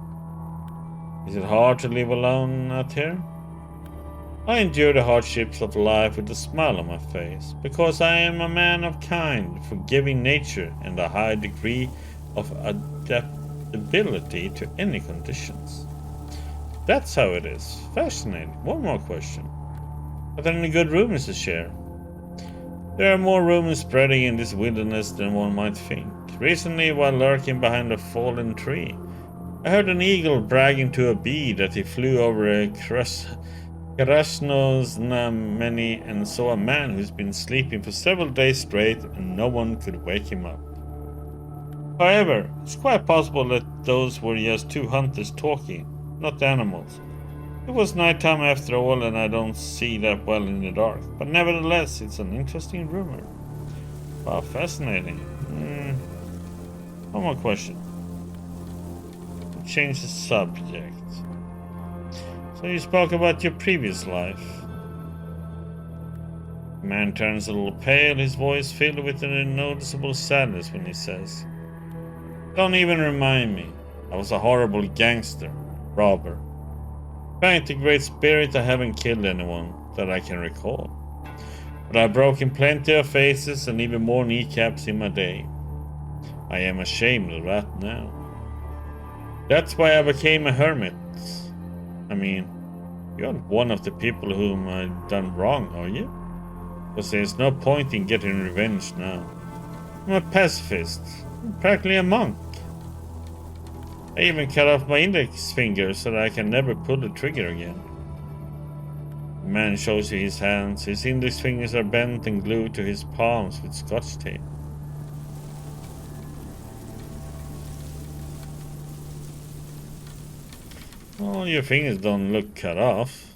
A: Is it hard to live alone out here? I endure the hardships of life with a smile on my face, because I am a man of kind, forgiving nature, and a high degree of adaptability to any conditions. That's how it is. Fascinating. One more question. Are there any good rumors to share? There are more rumors spreading in this wilderness than one might think. Recently, while lurking behind a fallen tree, I heard an eagle bragging to a bee that he flew over a Krasnoznameni and saw a man who's been sleeping for several days straight and no one could wake him up. However, it's quite possible that those were just two hunters talking, not animals. It was nighttime after all, and I don't see that well in the dark, but nevertheless, it's an interesting rumor. Wow, fascinating. One more question. Change the subject. So you spoke about your previous life. The man turns a little pale, his voice filled with a noticeable sadness when he says, "Don't even remind me. I was a horrible gangster, robber. Thank the Great Spirit I haven't killed anyone that I can recall. But I've broken plenty of faces and even more kneecaps in my day. I am ashamed of that now. That's why I became a hermit. I mean, you're not one of the people whom I've done wrong, are you? Because there's no point in getting revenge now. I'm a pacifist. I'm practically a monk. I even cut off my index finger so that I can never pull the trigger again." The man shows you his hands. His index fingers are bent and glued to his palms with scotch tape. Well, your fingers don't look cut off.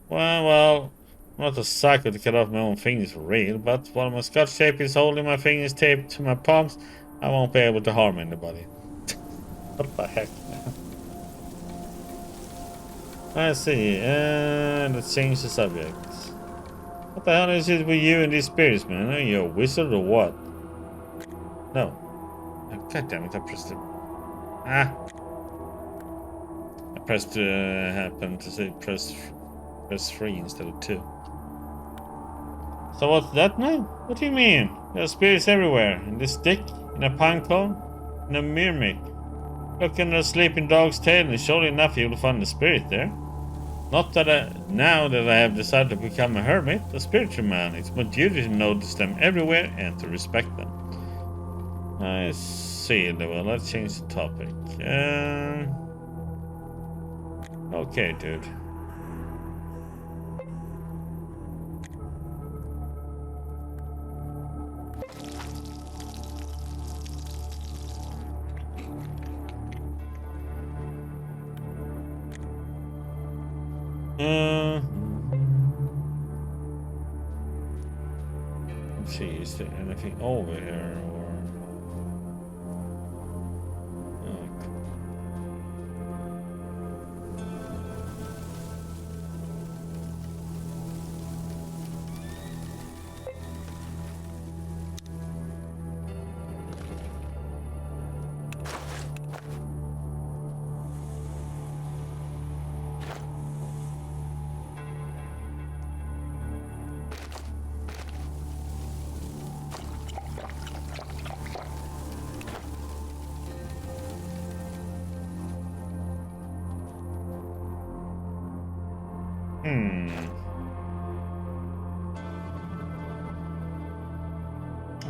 A: Well, I'm not a psycho to cut off my own fingers for real, but while my scotch tape is holding my fingers taped to my palms, I won't be able to harm anybody. What the heck? I see. Let's change the subject. What the hell is it with you and these spirits, man? Are you a wizard or what? No. God damn it, I pressed it. I pressed happened to say press 3 instead of 2. So what's that now? What do you mean? There are spirits everywhere. In this stick, in a pine cone, in a myrmic. Look under a sleeping dog's tail, and surely enough you will find a spirit there. Not that now that I have decided to become a hermit, a spiritual man, it's my duty to notice them everywhere and to respect them. I see. Well, let's change the topic. Okay, dude. Let's see, is there anything over here or Hmm.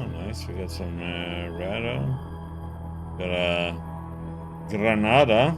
A: Oh, nice. We got some Rado. Got a Granada.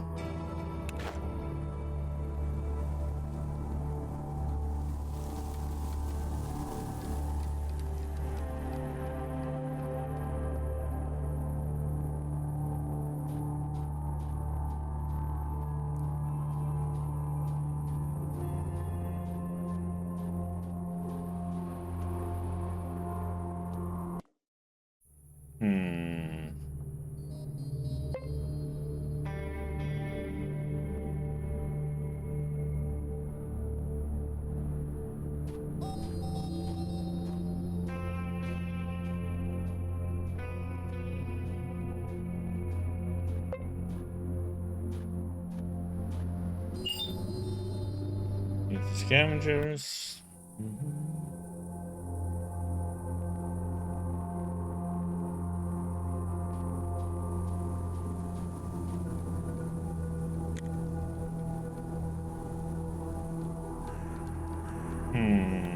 A: Hmm. Need the scavengers. Hmm.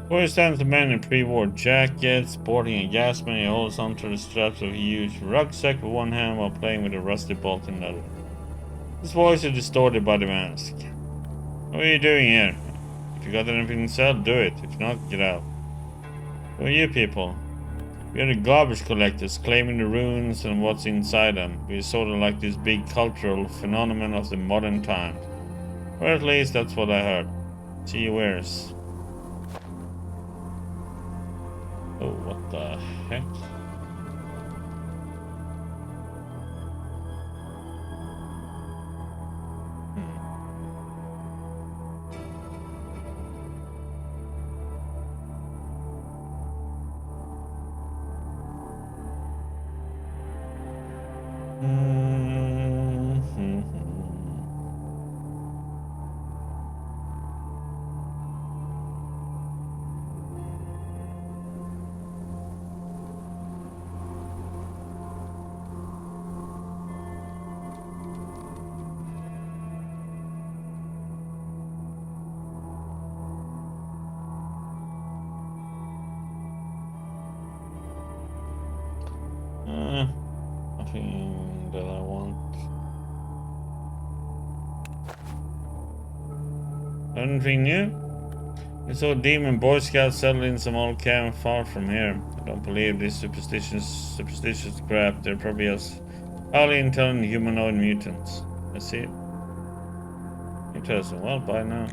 A: Boy stands a man in pre-war jacket, sporting a gas man. He holds onto the straps of a huge rucksack with one hand while playing with a rusty bolt in the other. His voice is distorted by the mask. What are you doing here? If you got anything to sell, do it. If not, get out. Who are you people? We are the garbage collectors, claiming the ruins and what's inside them. We're sort of like this big cultural phenomenon of the modern times. Or at least that's what I heard. Gee whiz. Oh, what the heck? Nothing that I want. Anything new? I saw a demon Boy Scout settle in some old cabin far from here. I don't believe this superstitious crap. They're probably us highly intelligent humanoid mutants. I see it. Interesting. Well, bye now.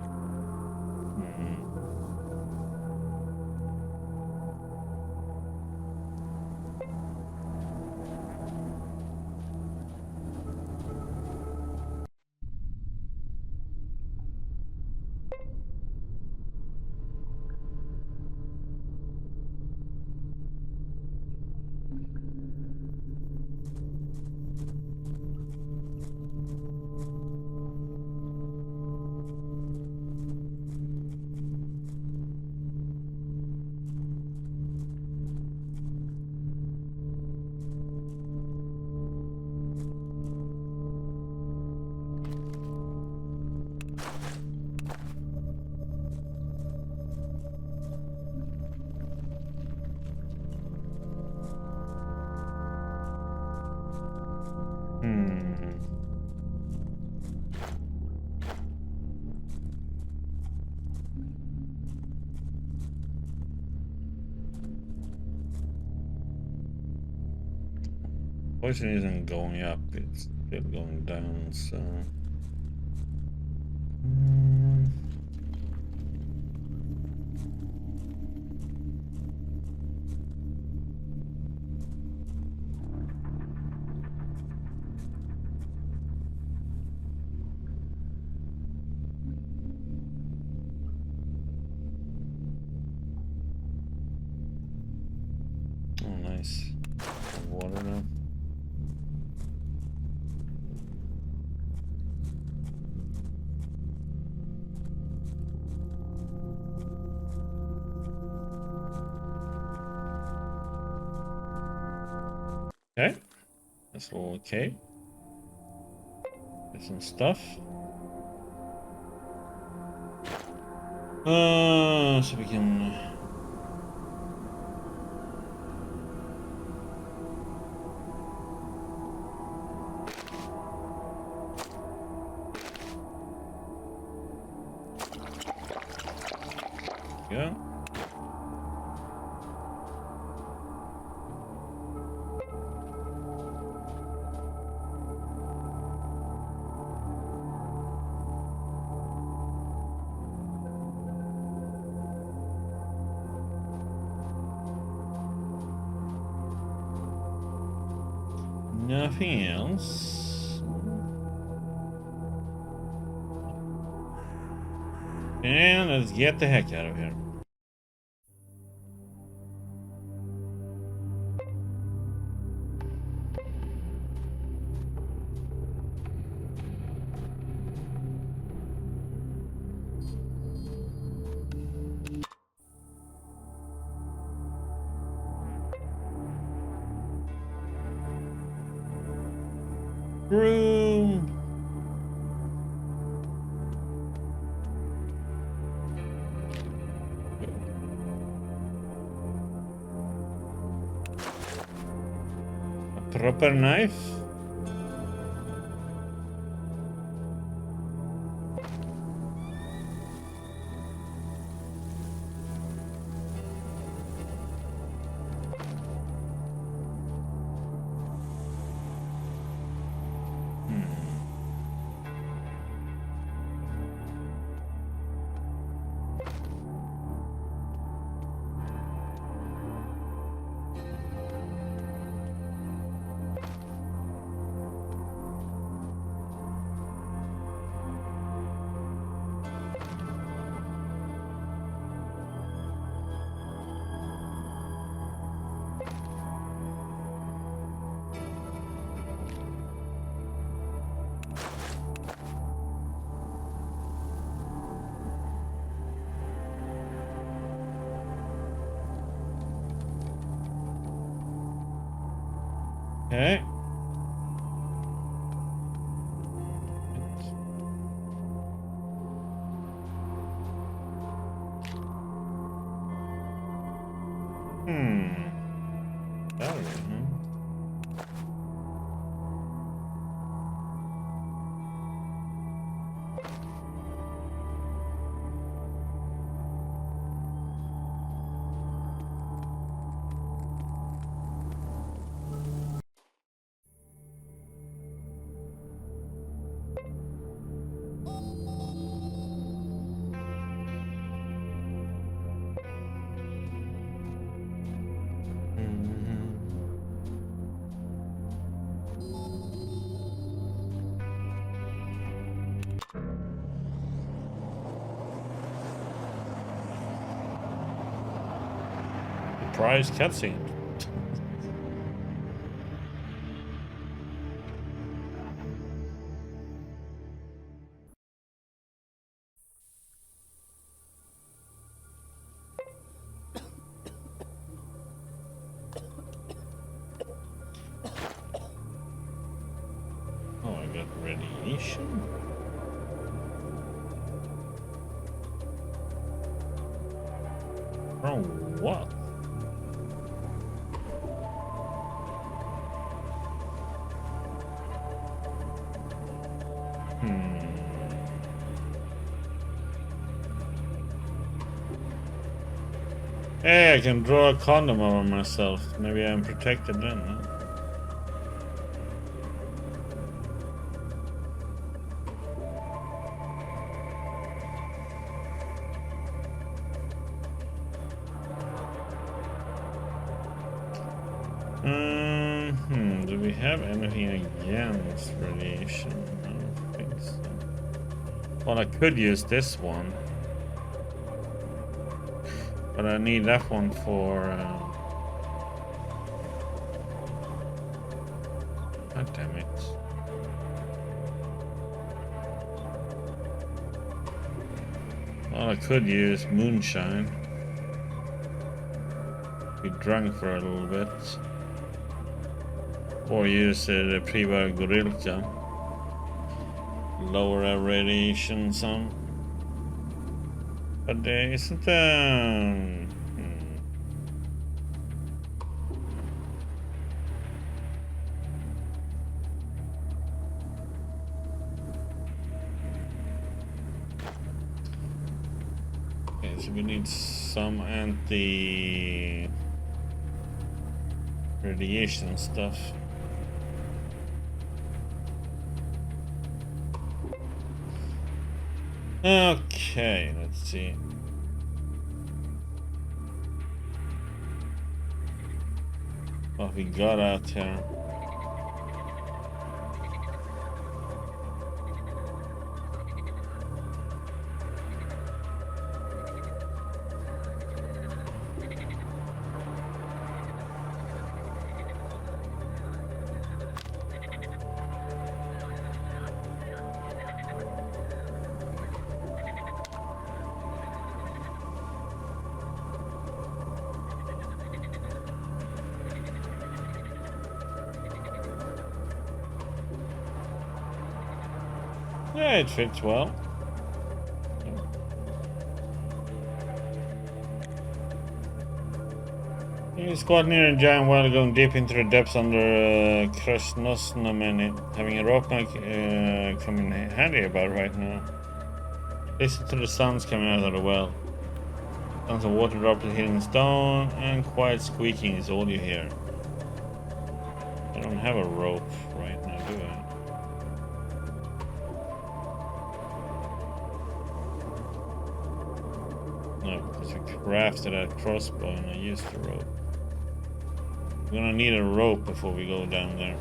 A: Poison isn't going up, it's still going down, so... don't know. Okay, that's all okay. There's some stuff. So we can. Yeah. Nothing else. And let's get the heck out of here. Room. A proper knife. Okay. Battery, huh? Surprise cutscene. Oh, I got radiation. From what? Hey, I can draw a condom on myself. Maybe I'm protected then, huh? Do we have anything against radiation? I don't think so. Well, I could use this one. But I need that one for God damn it. Well, I could use moonshine. Be drunk for a little bit. Or use the Priva Gorilka. Lower our radiation some. But isn't okay, so we need some anti-radiation stuff. Okay, let's see. What we got out here. Yeah, it fits well. You squat near a giant well going deep into the depths under Krasnosnameni. Having a rope might come in handy about right now. Listen to the sounds coming out of the well. Sounds of water droplets hitting stone and quiet squeaking is all you hear. I don't have a rope right now, do I? No, because I crafted a crossbow and I used the rope. We're gonna need a rope before we go down there.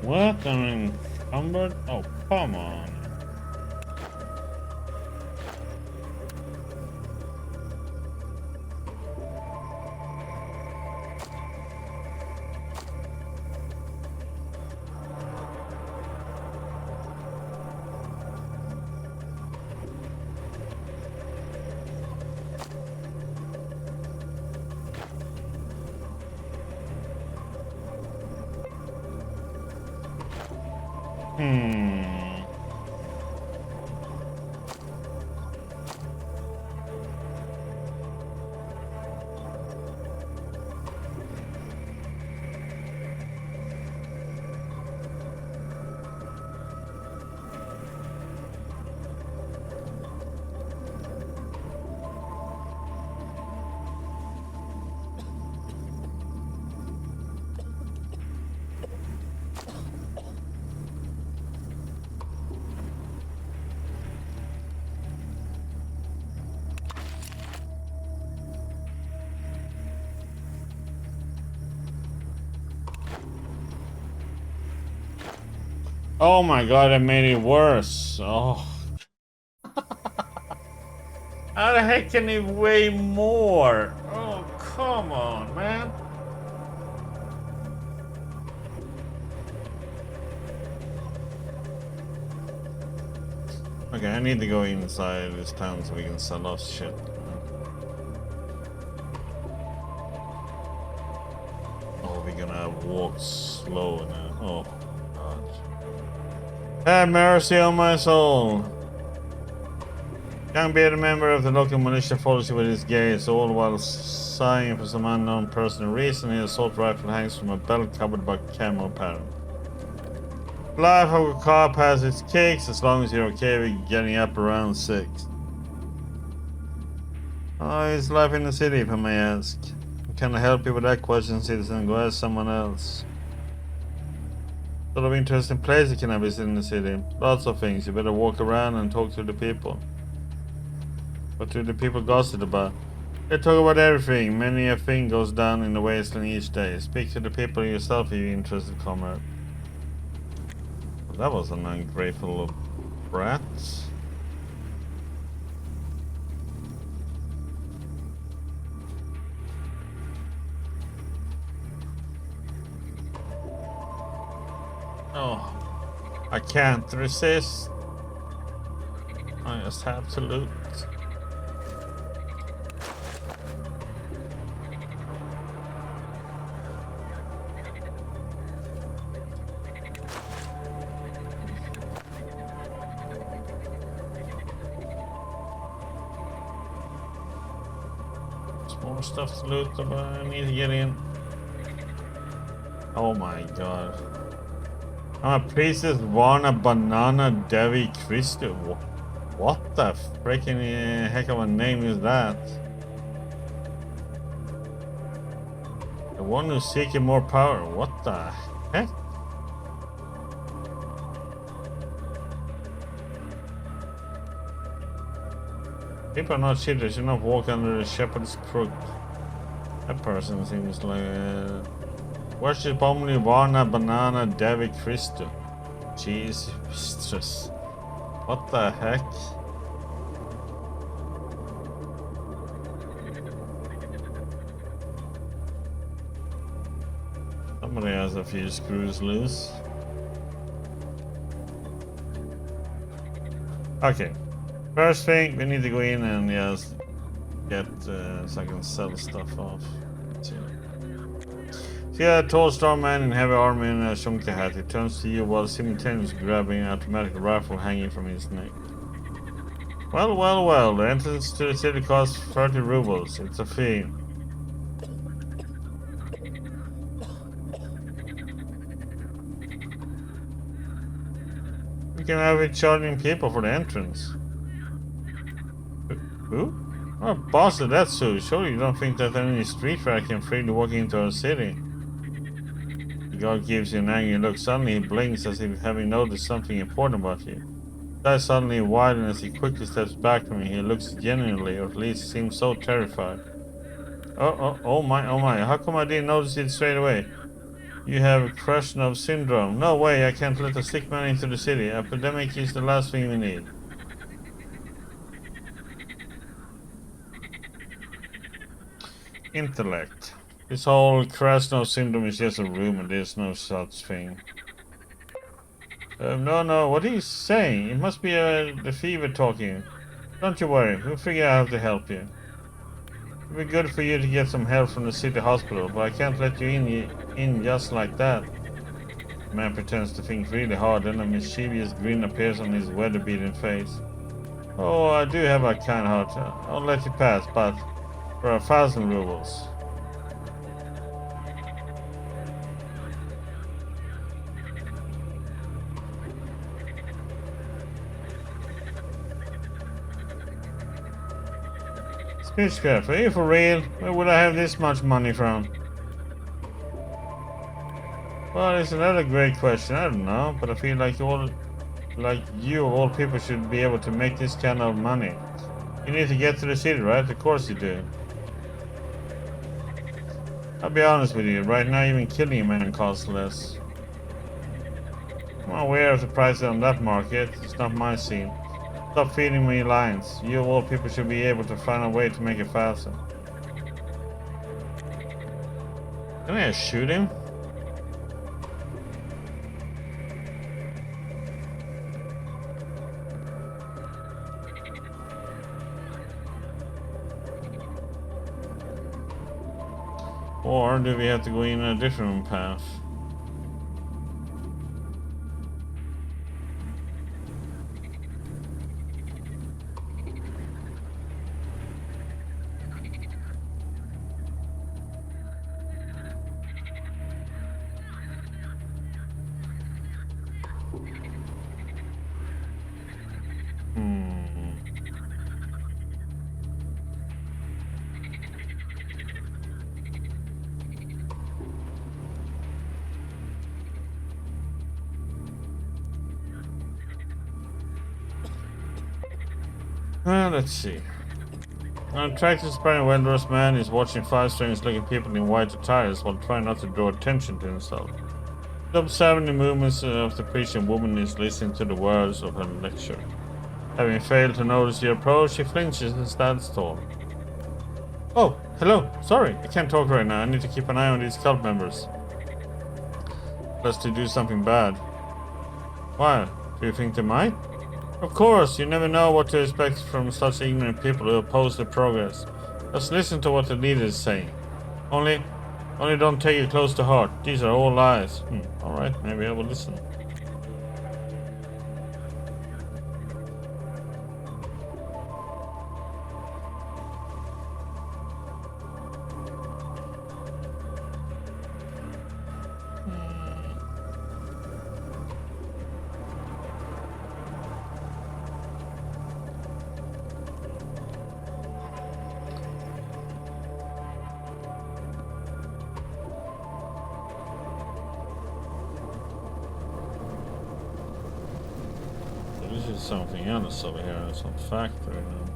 A: What? I'm encumbered? Oh, come on. Oh my god, I made it worse. Oh. How the heck can it weigh more? Oh, come on, man. Okay, I need to go inside this town so we can sell off shit. Oh, we're gonna walk slow now. Oh, God. Have mercy on my soul. Young bearded member of the local militia follows you with his gaze, all while sighing for some unknown personal reason. His assault rifle hangs from a belt covered by camo pattern. Life of a cop has its kicks as long as you're okay with getting up around 6. How is life in the city, if I may ask? Can I help you with that question, citizen? Go ask someone else. Sort of interesting places can I visit in the city? Lots of things. You better walk around and talk to the people. What do the people gossip about? They talk about everything. Many a thing goes down in the wasteland each day. Speak to the people yourself if you're interested, comrade. Well, that was an ungrateful brat. Oh, I can't resist. I just have to loot. More stuff to loot, but I need to get in. Oh my god. I'm a priestess Varna Banana Devi Christu. What the freaking heck of a name is that? The one who's seeking more power. What the heck? People are not shit, they should not walk under the shepherd's crook. That person seems like worship only Varna Banana Devi Christu. Jesus mistress. What the heck? Somebody has a few screws loose. Okay. First thing, we need to go in and just get so I can sell stuff off. See a tall, strong man in heavy armor and a shunka hat. He turns to you while simultaneously grabbing an automatic rifle hanging from his neck. Well, well, well. The entrance to the city costs 30 rubles. It's a fee. You can have it charging people for the entrance. Who? Oh, boss of that suit. Surely you don't think that any street rat can freely walk into our city. The guard gives you an angry look. Suddenly he blinks as if having noticed something important about you. His eyes suddenly widen as he quickly steps back from you. He looks genuinely, or at least seems so terrified. Oh my, how come I didn't notice it straight away? You have Krasnov syndrome. No way, I can't let a sick man into the city. Epidemic is the last thing we need. Intellect. This whole Krasnov syndrome is just a rumor. There's no such thing. No, what are you saying? It must be the fever talking. Don't you worry, we'll figure out how to help you. It'd be good for you to get some help from the city hospital, but I can't let you in just like that. The man pretends to think really hard, then a mischievous grin appears on his weather-beaten face. Oh, I do have a kind heart. I'll let you pass, but for 1,000 rubles. Speechcraft, are you for real? Where would I have this much money from? Well, it's another great question. I don't know, but I feel like you of all people should be able to make this kind of money. You need to get to the city, right? Of course you do. I'll be honest with you. Right now, even killing a man costs less. I'm aware of the prices on that market. It's not my scene. Stop feeding me lines. You of all people should be able to find a way to make it faster. Can I shoot him? Or do we have to go in a different path? Let's see. An attractive, aspiring, well-dressed man is watching five strange-looking people in white attires while trying not to draw attention to himself. Observing the movements of the preaching woman is listening to the words of her lecture. Having failed to notice your approach, she flinches and stands tall. Oh, hello. Sorry, I can't talk right now. I need to keep an eye on these cult members. Lest they do something bad. Why? Do you think they might? Of course, you never know what to expect from such ignorant people who oppose the progress. Just listen to what the leader is saying. Only don't take it close to heart. These are all lies. Alright, maybe I will listen. This is something else over here, some factory now.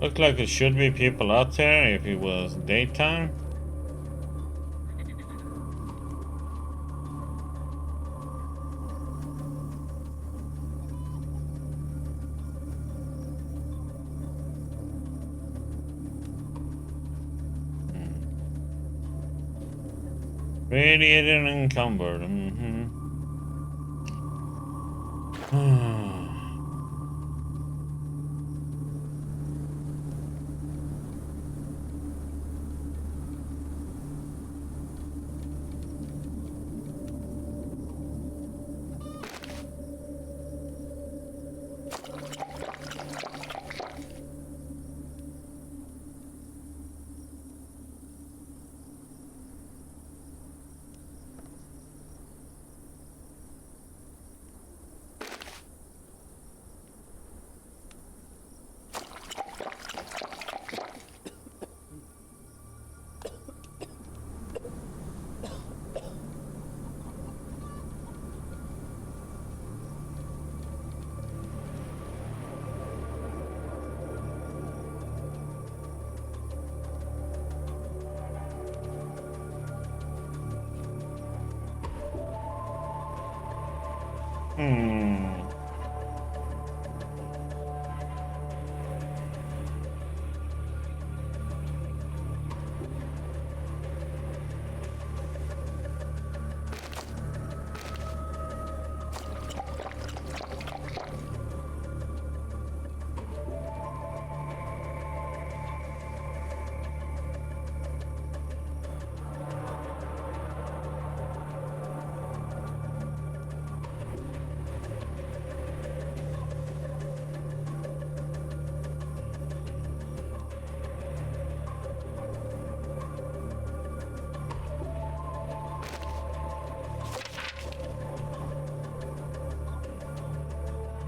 A: Look like there should be people out there if it was daytime. Radiated and encumbered.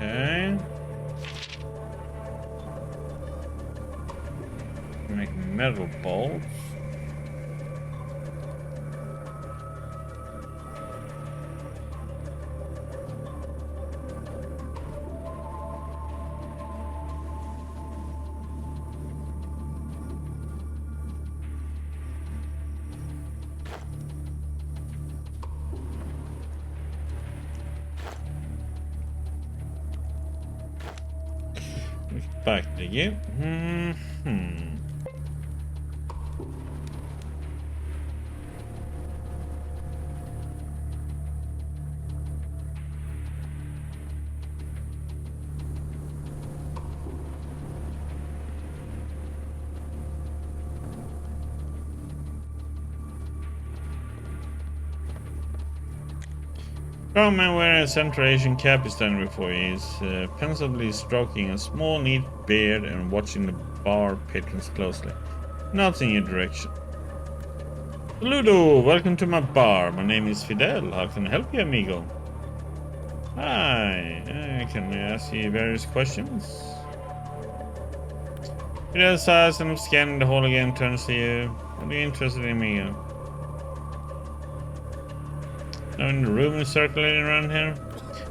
A: Okay. Make metal bolts. back, did you? Strong man wearing a Central Asian cap is standing before you. He's pensively stroking a small, neat beard and watching the bar patrons closely. Nods in your direction. Saludo! Welcome to my bar. My name is Fidel. How can I help you, amigo? Hi. Can I ask you various questions? Fidel sighs and scanning the hall again, turns to you. What are you interested in, amigo? No in the room is circulating around here.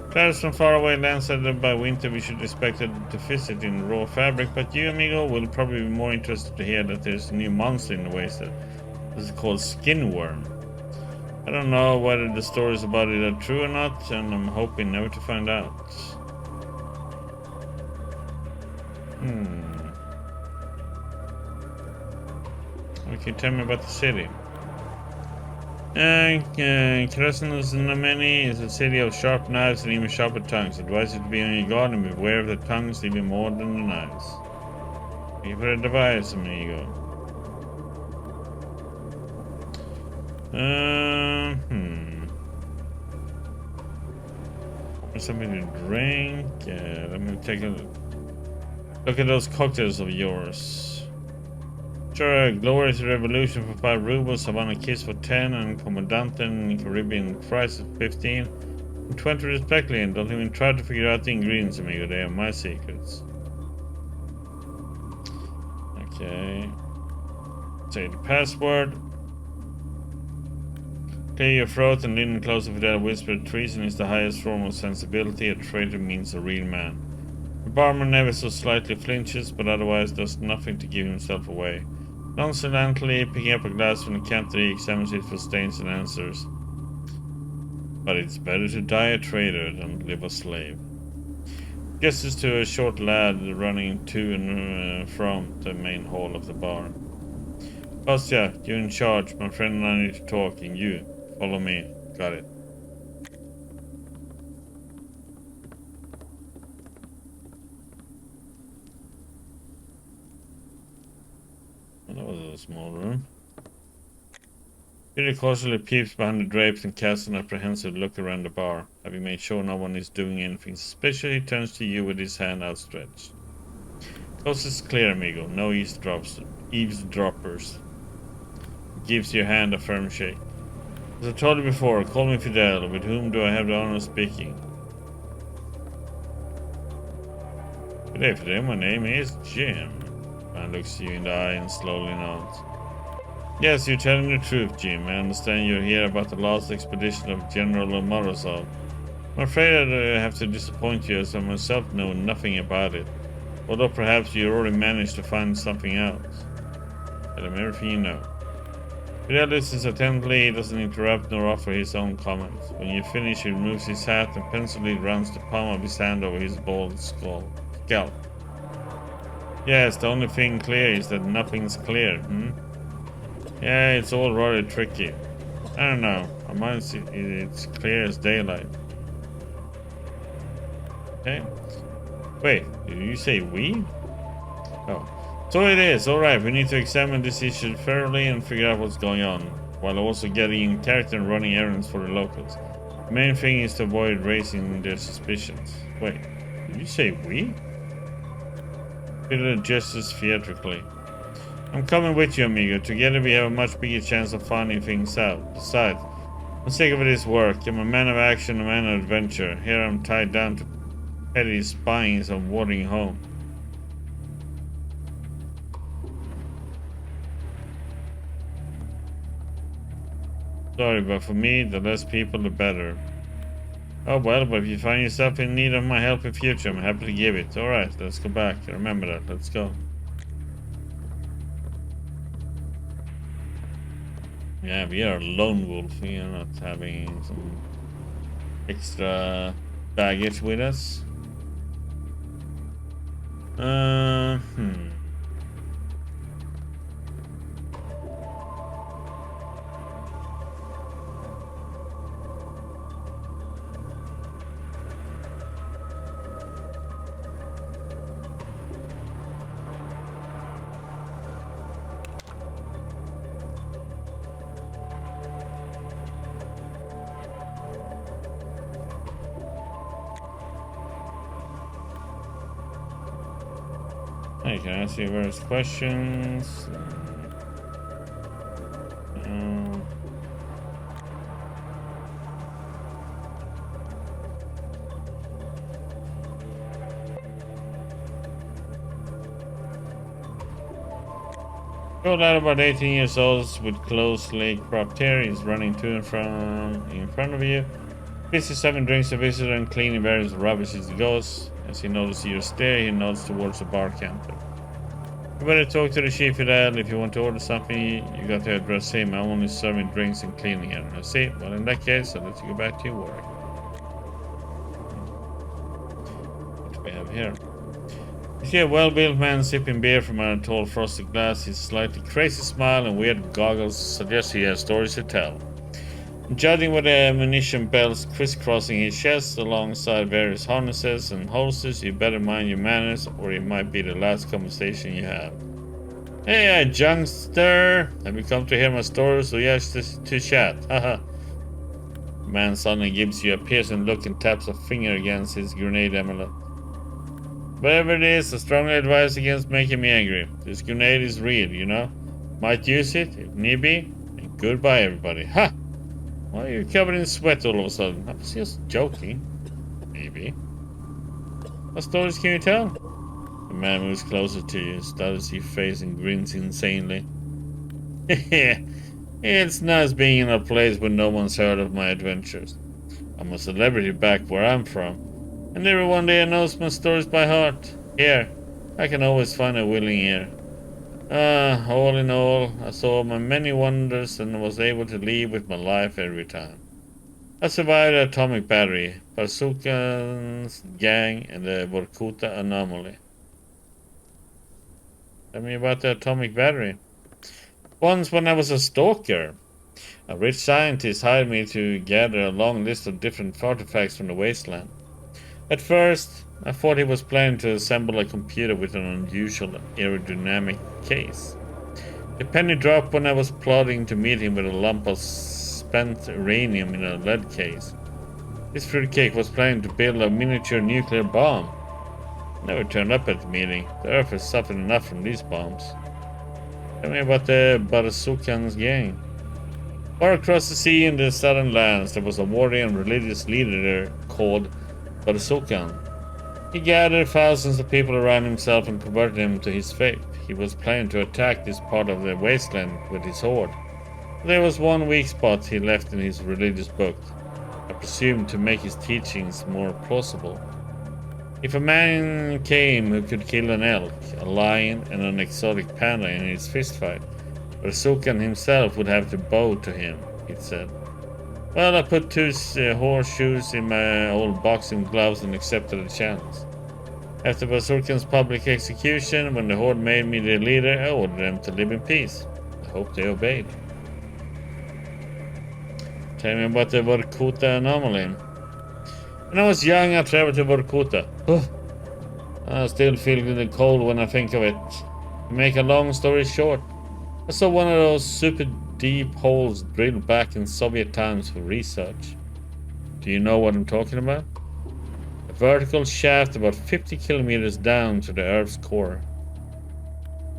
A: Clouds from far away landslided by winter we should expect it to visit in raw fabric, but you, amigo, will probably be more interested to hear that there's a new monster in the wasteland. This is called Skinworm. I don't know whether the stories about it are true or not, and I'm hoping never to find out. What can you tell me about the city? Krasnozhnameni is a city of sharp knives and even sharper tongues. Advise you to be on your guard and beware of the tongues even more than the knives. Give her a device, amigo. Something to drink. Let me take a look at those cocktails of yours. Sure, a glorious revolution for 5 rubles, Havana Kiss for 10, and Commandante and Caribbean fries for 15. And 20 respectively, and don't even try to figure out the ingredients, amigo. They are my secrets. Okay. Say the password. Clear your throat and lean closer. Fidel whispered, treason is the highest form of sensibility. A traitor means a real man. The barman never so slightly flinches, but otherwise does nothing to give himself away. Nonchalantly picking up a glass from the counter, he examines it for stains and answers. But it's better to die a traitor than live a slave. Gestures to a short lad running to and from the main hall of the bar. Kostya, you're in charge. My friend and I need to talk, and you, follow me. Got it. That was a small room. Peter cautiously peeps behind the drapes and casts an apprehensive look around the bar. Having made sure no one is doing anything suspicious, he turns to you with his hand outstretched. Coast is clear, amigo. No eavesdroppers. Gives your hand a firm shake. As I told you before, call me Fidel. With whom do I have the honor of speaking? Good day, Fidel. My name is Jim. Man looks you in the eye and slowly nods. Yes, you're telling the truth, Jim. I understand you're here about the last expedition of General Morozov. I'm afraid I have to disappoint you, as I myself know nothing about it. Although perhaps you already managed to find something out. Tell him everything you know. Fidel listens attentively. He doesn't interrupt nor offer his own comments. When you finish, he removes his hat and pensively runs the palm of his hand over his bald scalp. Yes, the only thing clear is that nothing's clear, Yeah, it's all rather tricky. I don't know. On mine it's clear as daylight. Okay. Wait, did you say we? Oh. So it is. Alright, we need to examine this issue thoroughly and figure out what's going on, while also getting in character and running errands for the locals. The main thing is to avoid raising their suspicions. Wait, did you say we? Peter gestures theatrically. I'm coming with you, amigo. Together we have a much bigger chance of finding things out. Besides, I'm sick of this work. I'm a man of action, a man of adventure. Here I'm tied down to petty spying as I'm wandering home. Sorry, but for me, the less people, the better. Oh well, but if you find yourself in need of my help in future, I'm happy to give it. Alright, let's go back. Remember that. Let's go. Yeah, we are a lone wolf. We are not having some extra baggage with us. Hmm. Hey, can I ask you various questions? Um, Girl lad about 18 years old with closely cropped hair is running to and from in front of you. Busy serving drinks to visitor and cleaning various rubbish as he goes. As he notices you stare, he nods towards the bar counter. You better talk to the chief dad if you want to order something. You got to address him. I'm only serving drinks and cleaning here. I see. Well, in that case, I'll let you go back to your work. What do we have here? You see a well-built man sipping beer from a tall frosted glass. His slightly crazy smile and weird goggles suggest he has stories to tell. Judging by the ammunition belts crisscrossing his chest alongside various harnesses and holsters, you better mind your manners or it might be the last conversation you have. Hey, youngster! Have you come to hear my stories or yes to chat? Haha. The man suddenly gives you a piercing look and taps a finger against his grenade amulet. Whatever it is, I strongly advise against making me angry. This grenade is real, you know? Might use it if need be, and goodbye everybody. Ha! Why are you covered in sweat all of a sudden? I was just joking. Maybe. What stories can you tell? The man moves closer to you, studies your face and grins insanely. It's nice being in a place where no one's heard of my adventures. I'm a celebrity back where I'm from. And everyone there knows my stories by heart. Here, I can always find a willing ear. All in all, I saw my many wonders and was able to leave with my life every time. I survived the atomic battery, Bazooka's gang, and the Vorkuta anomaly. Tell me about the atomic battery. Once when I was a stalker, a rich scientist hired me to gather a long list of different artifacts from the wasteland. At first, I thought he was planning to assemble a computer with an unusual aerodynamic case. The penny dropped when I was plotting to meet him with a lump of spent uranium in a lead case. This fruitcake was planning to build a miniature nuclear bomb. Never turned up at the meeting. The Earth has suffered enough from these bombs. Tell me about the Bazookan's gang. Far across the sea in the southern lands, there was a warrior and religious leader there called Bazookan. He gathered thousands of people around himself and converted them to his faith. He was planning to attack this part of the wasteland with his horde. There was one weak spot he left in his religious book, I presume to make his teachings more plausible. If a man came who could kill an elk, a lion, and an exotic panda in his fistfight, Bazookan himself would have to bow to him, it said. Well, I put two horseshoes in my old boxing gloves and accepted the challenge. After Bazookan's public execution, when the horde made me their leader, I ordered them to live in peace. I hope they obeyed. Tell me about the Vorkuta anomaly. When I was young, I traveled to Vorkuta. I still feel the cold when I think of it. To make a long story short, I saw one of those super deep holes drilled back in Soviet times for research. Do you know what I'm talking about? A vertical shaft about 50 kilometers down to the Earth's core.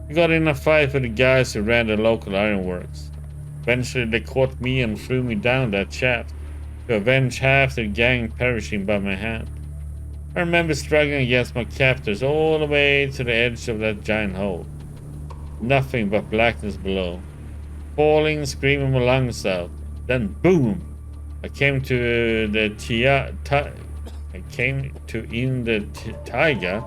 A: I got in a fight with the guys who ran the local ironworks. Eventually they caught me and threw me down that shaft, to avenge half their gang perishing by my hand. I remember struggling against my captors all the way to the edge of that giant hole. Nothing but blackness below. Falling, screaming my lungs out. Then boom! I came to the taiga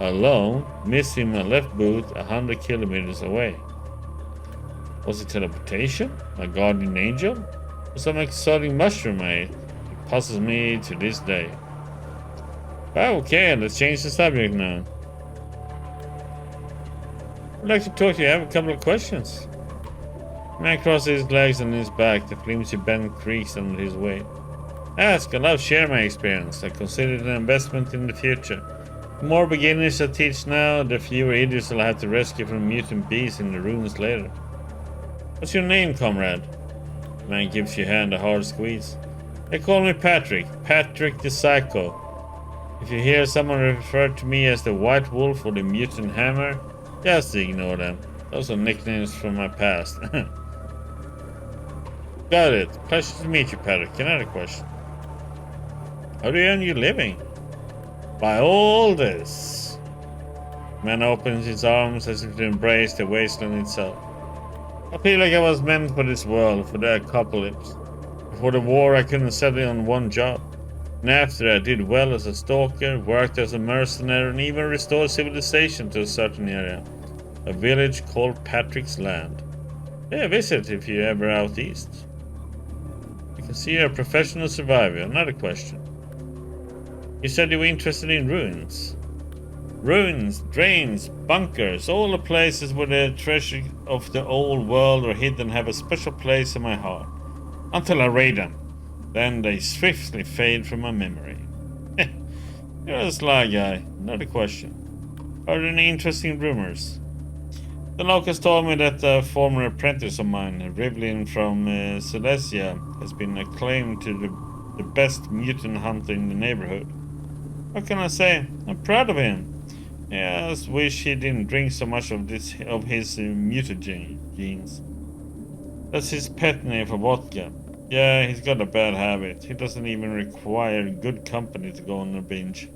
A: alone, missing my left boot 100 kilometers away. Was it teleportation? My guardian angel? Or some exotic mushroom I ate? It puzzles me to this day. Okay, let's change the subject now. I'd like to talk to you. I have a couple of questions. The man crosses his legs on his back. The flimsy bend creaks under his weight. Ask. I love share my experience. I consider it an investment in the future. The more beginners I teach now, the fewer idiots I'll have to rescue from mutant beasts in the ruins later. What's your name, comrade? The man gives your hand a hard squeeze. They call me Patrick. Patrick the Psycho. If you hear someone refer to me as the White Wolf or the Mutant Hammer, just ignore them. Those are nicknames from my past. Got it. Pleasure to meet you, Patrick. Another question. How do you earn your living? By all this. The man opens his arms as if to embrace the wasteland itself. I feel like I was meant for this world, for the apocalypse. Before the war, I couldn't settle on one job. And after, I did well as a stalker, worked as a mercenary, and even restored civilization to a certain area. A village called Patrick's Land. Yeah, visit if you're ever out east. You can see you're a professional survivor. Another question. You said you were interested in ruins. Ruins, drains, bunkers, all the places where the treasure of the old world are hidden have a special place in my heart. Until I raid them. Then they swiftly fade from my memory. You're a sly guy. Another question. Are there any interesting rumors? The locals told me that a former apprentice of mine, Rivlin from Silesia, has been acclaimed to the best mutant hunter in the neighborhood. What can I say? I'm proud of him. I just wish he didn't drink so much of his mutagen genes. That's his pet name for vodka. Yeah, he's got a bad habit. He doesn't even require good company to go on a binge.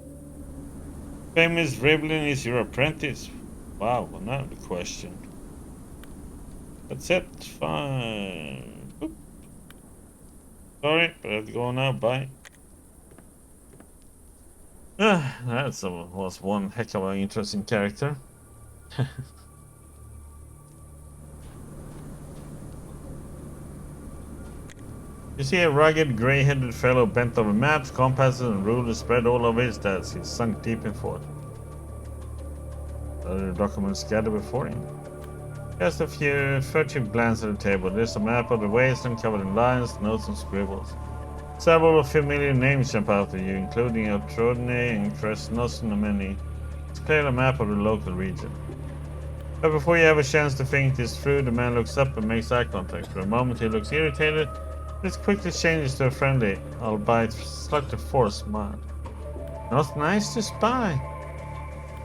A: Famous Rivlin is your apprentice? Wow, another question. That's it. Fine. Oop. Sorry, but I have to go now. Bye. That was one heck of an interesting character. You see a rugged, grey-headed fellow bent over maps, compasses, and rulers spread all over his desk. He's sunk deep in thought. Other documents scattered before him. Just a few furtive glances at the table. There's a map of the wasteland covered in lines, notes, and scribbles. Several familiar names jump out at you, including Otrodne and Kresnossen and many. It's clearly a map of the local region. But before you have a chance to think this through, the man looks up and makes eye contact. For a moment he looks irritated, but it quickly changes to a friendly, albeit slightly forced smile. Not nice to spy.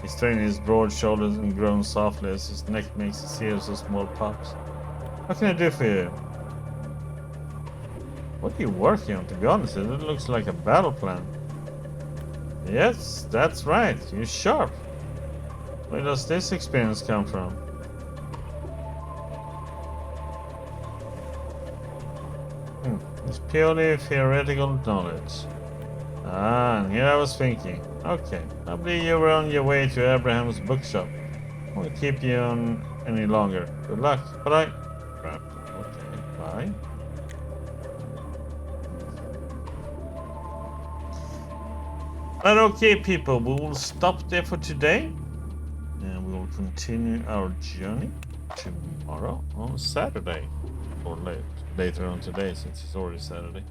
A: He straightens his broad shoulders and groans softly as his neck makes a series of small pops. What can I do for you? What are you working on? To be honest, it looks like a battle plan. Yes, that's right. You're sharp. Where does this experience come from? It's purely theoretical knowledge. And here I was thinking. Okay, I believe you were on your way to Abraham's bookshop. I won't keep you on any longer. Good luck. Bye. Crap. Okay, bye. But okay, people, we will stop there for today. And we will continue our journey tomorrow on Saturday. Or later on today, since it's already Saturday.